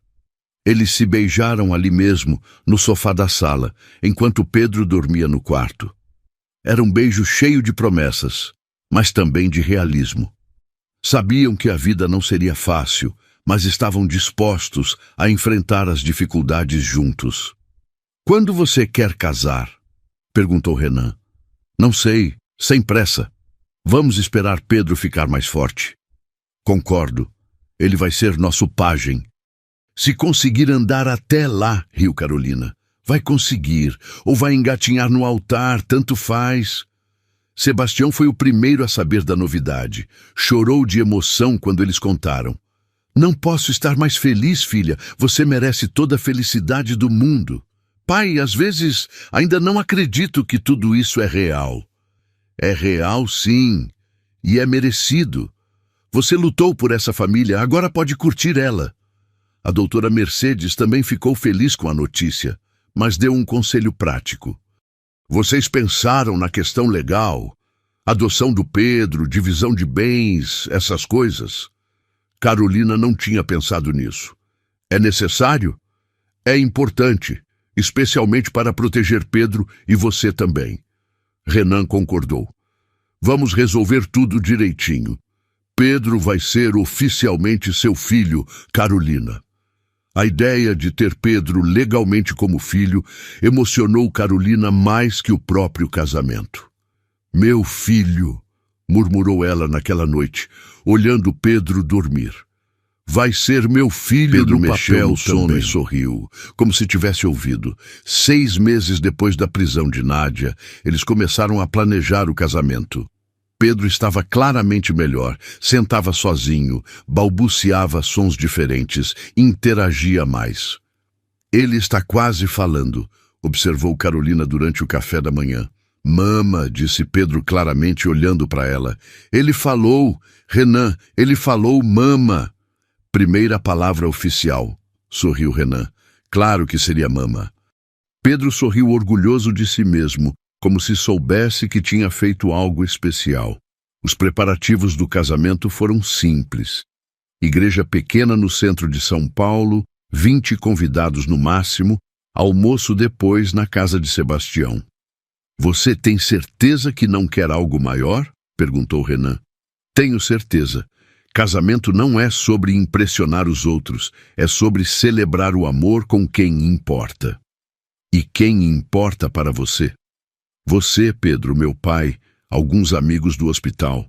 Eles se beijaram ali mesmo, no sofá da sala, enquanto Pedro dormia no quarto. Era um beijo cheio de promessas, mas também de realismo. Sabiam que a vida não seria fácil, mas estavam dispostos a enfrentar as dificuldades juntos. Quando você quer casar? Perguntou Renan. Não sei, sem pressa. Vamos esperar Pedro ficar mais forte. Concordo. Ele vai ser nosso pajem. Se conseguir andar até lá, riu Carolina. Vai conseguir, ou vai engatinhar no altar, tanto faz. Sebastião foi o primeiro a saber da novidade. Chorou de emoção quando eles contaram. Não posso estar mais feliz, filha. Você merece toda a felicidade do mundo. Pai, às vezes ainda não acredito que tudo isso é real. É real, sim. E é merecido. Você lutou por essa família, agora pode curtir ela. A doutora Mercedes também ficou feliz com a notícia, mas deu um conselho prático. Vocês pensaram na questão legal? Adoção do Pedro, divisão de bens, essas coisas? Carolina não tinha pensado nisso. É necessário? É importante, especialmente para proteger Pedro e você também. Renan concordou. Vamos resolver tudo direitinho. Pedro vai ser oficialmente seu filho, Carolina. A ideia de ter Pedro legalmente como filho emocionou Carolina mais que o próprio casamento. Meu filho, murmurou ela naquela noite, olhando Pedro dormir. Vai ser meu filho. Pedro mexeu no sono e sorriu, como se tivesse ouvido. 6 meses depois da prisão de Nádia, eles começaram a planejar o casamento. Pedro estava claramente melhor, sentava sozinho, balbuciava sons diferentes, interagia mais. Ele está quase falando, observou Carolina durante o café da manhã. Mama, disse Pedro claramente olhando para ela. Ele falou, Renan, ele falou mama. Primeira palavra oficial, sorriu Renan. Claro que seria mama. Pedro sorriu orgulhoso de si mesmo, como se soubesse que tinha feito algo especial. Os preparativos do casamento foram simples. Igreja pequena no centro de São Paulo, 20 convidados no máximo, almoço depois na casa de Sebastião. Você tem certeza que não quer algo maior? Perguntou Renan. Tenho certeza. Casamento não é sobre impressionar os outros, é sobre celebrar o amor com quem importa. E quem importa para você? Você, Pedro, meu pai, alguns amigos do hospital.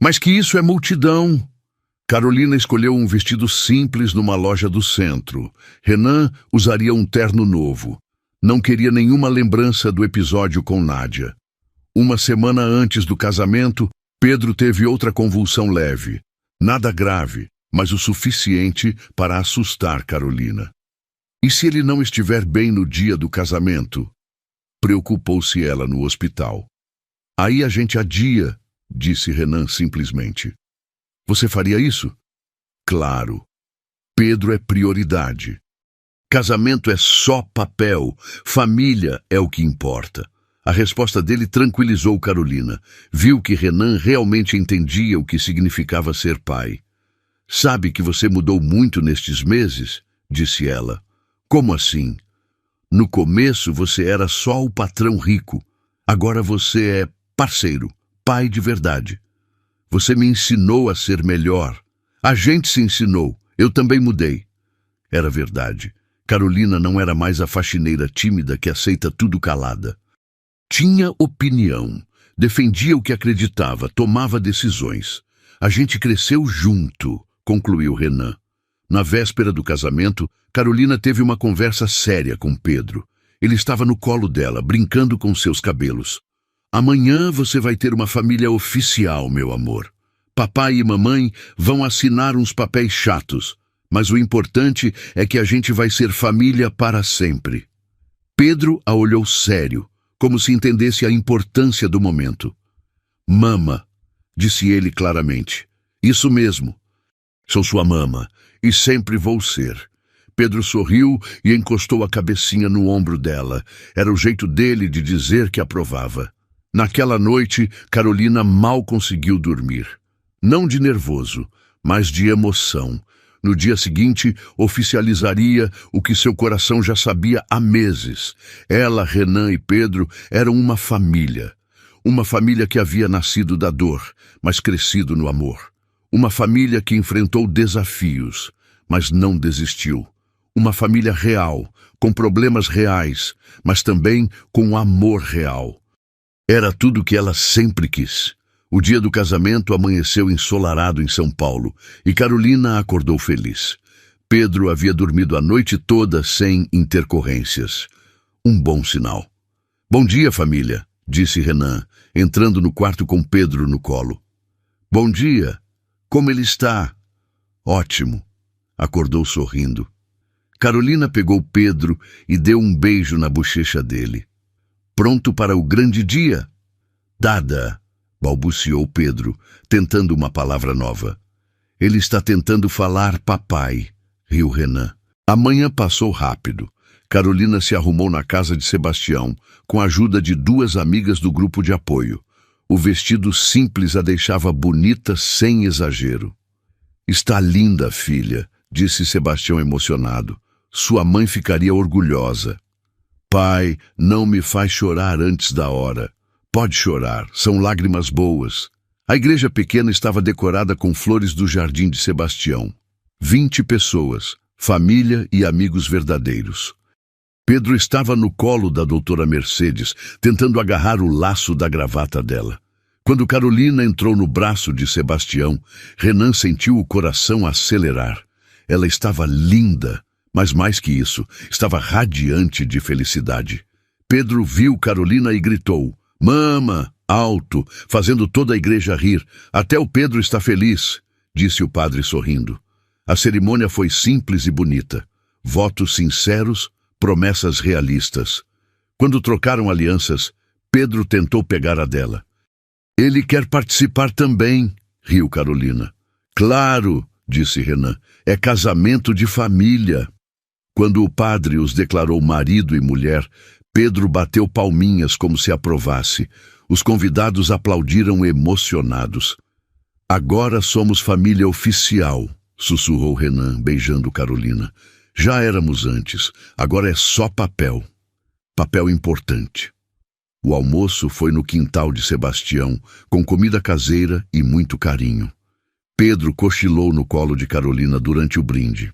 Mas que isso é multidão. Carolina escolheu um vestido simples numa loja do centro. Renan usaria um terno novo. Não queria nenhuma lembrança do episódio com Nádia. Uma semana antes do casamento, Pedro teve outra convulsão leve. Nada grave, mas o suficiente para assustar Carolina. E se ele não estiver bem no dia do casamento? Preocupou-se ela no hospital. Aí a gente adia, disse Renan simplesmente. Você faria isso? Claro. Pedro é prioridade. Casamento é só papel, família é o que importa. A resposta dele tranquilizou Carolina. Viu que Renan realmente entendia o que significava ser pai. Sabe que você mudou muito nestes meses? Disse ela. Como assim? No começo você era só o patrão rico. Agora você é parceiro, pai de verdade. Você me ensinou a ser melhor. A gente se ensinou. Eu também mudei. Era verdade. Carolina não era mais a faxineira tímida que aceita tudo calada. Tinha opinião, defendia o que acreditava, tomava decisões. A gente cresceu junto, concluiu Renan. Na véspera do casamento, Carolina teve uma conversa séria com Pedro. Ele estava no colo dela, brincando com seus cabelos. Amanhã você vai ter uma família oficial, meu amor. Papai e mamãe vão assinar uns papéis chatos, mas o importante é que a gente vai ser família para sempre. Pedro a olhou sério, como se entendesse a importância do momento. Mama, disse ele claramente. Isso mesmo. Sou sua mama, e sempre vou ser. Pedro sorriu e encostou a cabecinha no ombro dela. Era o jeito dele de dizer que aprovava. Naquela noite, Carolina mal conseguiu dormir. Não de nervoso, mas de emoção. No dia seguinte, oficializaria o que seu coração já sabia há meses. Ela, Renan e Pedro eram uma família. Uma família que havia nascido da dor, mas crescido no amor. Uma família que enfrentou desafios, mas não desistiu. Uma família real, com problemas reais, mas também com amor real. Era tudo que ela sempre quis. O dia do casamento amanheceu ensolarado em São Paulo e Carolina acordou feliz. Pedro havia dormido a noite toda sem intercorrências. Um bom sinal. Bom dia, família, disse Renan, entrando no quarto com Pedro no colo. Bom dia. Como ele está? Ótimo. Acordou sorrindo. Carolina pegou Pedro e deu um beijo na bochecha dele. Pronto para o grande dia? Dada, balbuciou Pedro, tentando uma palavra nova. Ele está tentando falar papai, riu Renan. A manhã passou rápido. Carolina se arrumou na casa de Sebastião, com a ajuda de 2 amigas do grupo de apoio. O vestido simples a deixava bonita sem exagero. Está linda, filha, disse Sebastião emocionado. Sua mãe ficaria orgulhosa. Pai, não me faz chorar antes da hora. Pode chorar, são lágrimas boas. A igreja pequena estava decorada com flores do jardim de Sebastião. 20 pessoas, família e amigos verdadeiros. Pedro estava no colo da doutora Mercedes, tentando agarrar o laço da gravata dela. Quando Carolina entrou no braço de Sebastião, Renan sentiu o coração acelerar. Ela estava linda, mas mais que isso, estava radiante de felicidade. Pedro viu Carolina e gritou, "Mama!", alto, fazendo toda a igreja rir. Até o Pedro está feliz, disse o padre sorrindo. A cerimônia foi simples e bonita. Votos sinceros, promessas realistas. Quando trocaram alianças, Pedro tentou pegar a dela. Ele quer participar também, riu Carolina. Claro, disse Renan, é casamento de família. Quando o padre os declarou marido e mulher, Pedro bateu palminhas como se aprovasse. Os convidados aplaudiram emocionados. Agora somos família oficial, sussurrou Renan, beijando Carolina. Já éramos antes, agora é só papel. Papel importante. O almoço foi no quintal de Sebastião, com comida caseira e muito carinho. Pedro cochilou no colo de Carolina durante o brinde.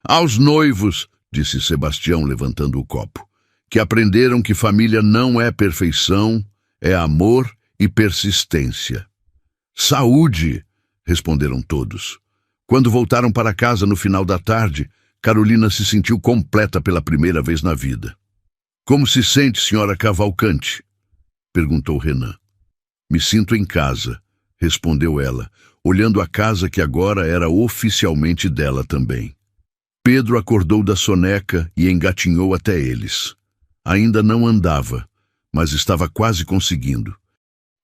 Aos noivos, disse Sebastião levantando o copo, que aprenderam que família não é perfeição, é amor e persistência. Saúde, responderam todos. Quando voltaram para casa no final da tarde, Carolina se sentiu completa pela primeira vez na vida. Como se sente, senhora Cavalcante? Perguntou Renan. Me sinto em casa, respondeu ela, olhando a casa que agora era oficialmente dela também. Pedro acordou da soneca e engatinhou até eles. Ainda não andava, mas estava quase conseguindo.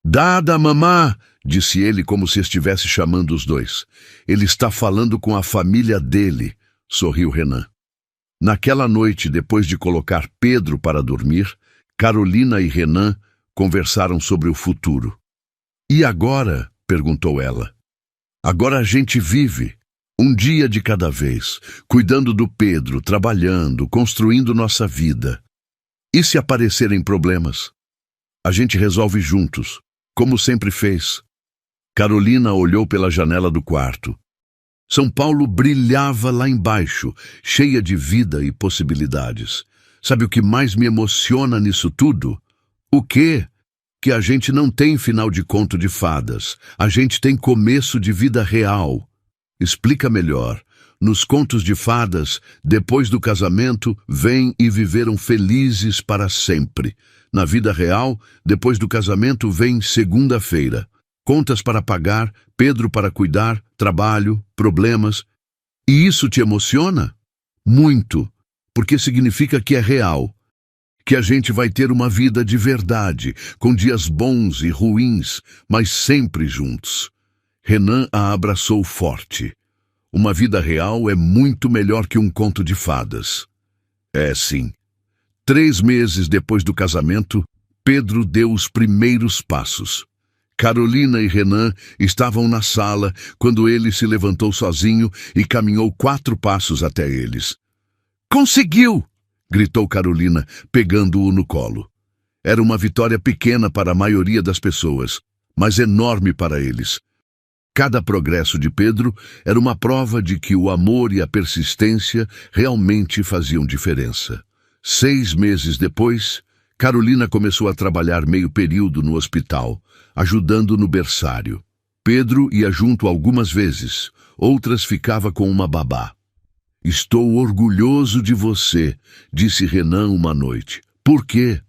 "Dada, mamã!" disse ele como se estivesse chamando os dois. "Ele está falando com a família dele", sorriu Renan. Naquela noite, depois de colocar Pedro para dormir, Carolina e Renan conversaram sobre o futuro. "E agora?" perguntou ela. "Agora a gente vive, um dia de cada vez, cuidando do Pedro, trabalhando, construindo nossa vida. E se aparecerem problemas? A gente resolve juntos, como sempre fez." Carolina olhou pela janela do quarto. São Paulo brilhava lá embaixo, cheia de vida e possibilidades. Sabe o que mais me emociona nisso tudo? O quê? Que a gente não tem final de conto de fadas. A gente tem começo de vida real. Explica melhor. Nos contos de fadas, depois do casamento, vêm e viveram felizes para sempre. Na vida real, depois do casamento, vem segunda-feira. Contas para pagar, Pedro para cuidar, trabalho, problemas. E isso te emociona? Muito, porque significa que é real. Que a gente vai ter uma vida de verdade, com dias bons e ruins, mas sempre juntos. Renan a abraçou forte. Uma vida real é muito melhor que um conto de fadas. É sim. 3 meses depois do casamento, Pedro deu os primeiros passos. Carolina e Renan estavam na sala quando ele se levantou sozinho e caminhou 4 passos até eles. "Conseguiu!" gritou Carolina, pegando-o no colo. Era uma vitória pequena para a maioria das pessoas, mas enorme para eles. Cada progresso de Pedro era uma prova de que o amor e a persistência realmente faziam diferença. 6 meses depois, Carolina começou a trabalhar meio período no hospital, ajudando no berçário. Pedro ia junto algumas vezes, outras ficava com uma babá. "Estou orgulhoso de você", disse Renan uma noite. "Por quê?"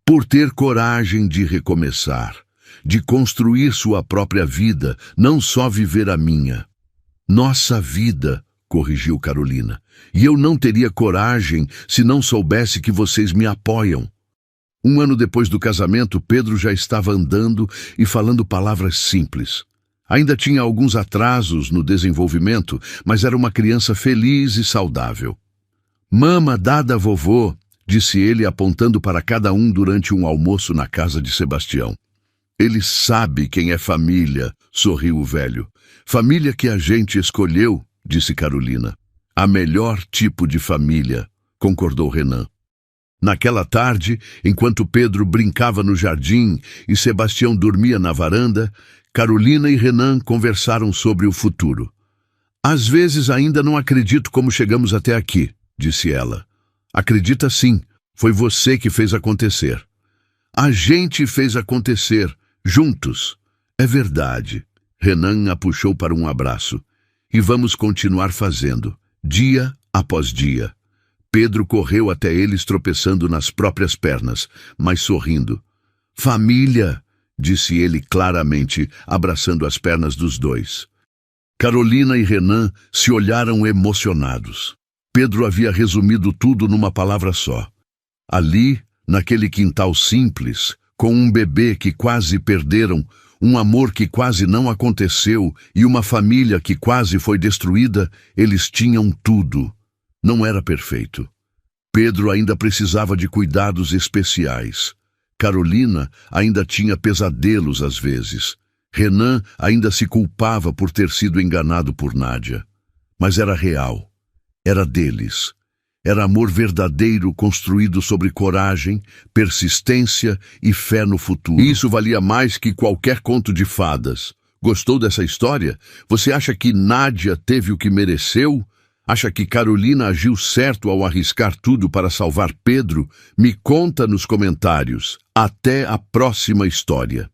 "Por ter coragem de recomeçar, de construir sua própria vida, não só viver a minha." "Nossa vida", corrigiu Carolina. "E eu não teria coragem se não soubesse que vocês me apoiam." 1 ano depois do casamento, Pedro já estava andando e falando palavras simples. Ainda tinha alguns atrasos no desenvolvimento, mas era uma criança feliz e saudável. "Mama, dada, vovô", disse ele apontando para cada um durante um almoço na casa de Sebastião. "Ele sabe quem é família", sorriu o velho. "Família que a gente escolheu", disse Carolina. "A melhor tipo de família", concordou Renan. Naquela tarde, enquanto Pedro brincava no jardim e Sebastião dormia na varanda, Carolina e Renan conversaram sobre o futuro. "Às vezes ainda não acredito como chegamos até aqui", disse ela. "Acredita sim, foi você que fez acontecer." "A gente fez acontecer, juntos." "É verdade." Renan a puxou para um abraço. "E vamos continuar fazendo, dia após dia." Pedro correu até eles tropeçando nas próprias pernas, mas sorrindo. "Família", disse ele claramente, abraçando as pernas dos dois. Carolina e Renan se olharam emocionados. Pedro havia resumido tudo numa palavra só. Ali, naquele quintal simples, com um bebê que quase perderam, um amor que quase não aconteceu e uma família que quase foi destruída, eles tinham tudo. Não era perfeito. Pedro ainda precisava de cuidados especiais. Carolina ainda tinha pesadelos às vezes. Renan ainda se culpava por ter sido enganado por Nádia. Mas era real. Era deles. Era amor verdadeiro construído sobre coragem, persistência e fé no futuro. E isso valia mais que qualquer conto de fadas. Gostou dessa história? Você acha que Nádia teve o que mereceu? Acha que Carolina agiu certo ao arriscar tudo para salvar Pedro? Me conta nos comentários. Até a próxima história.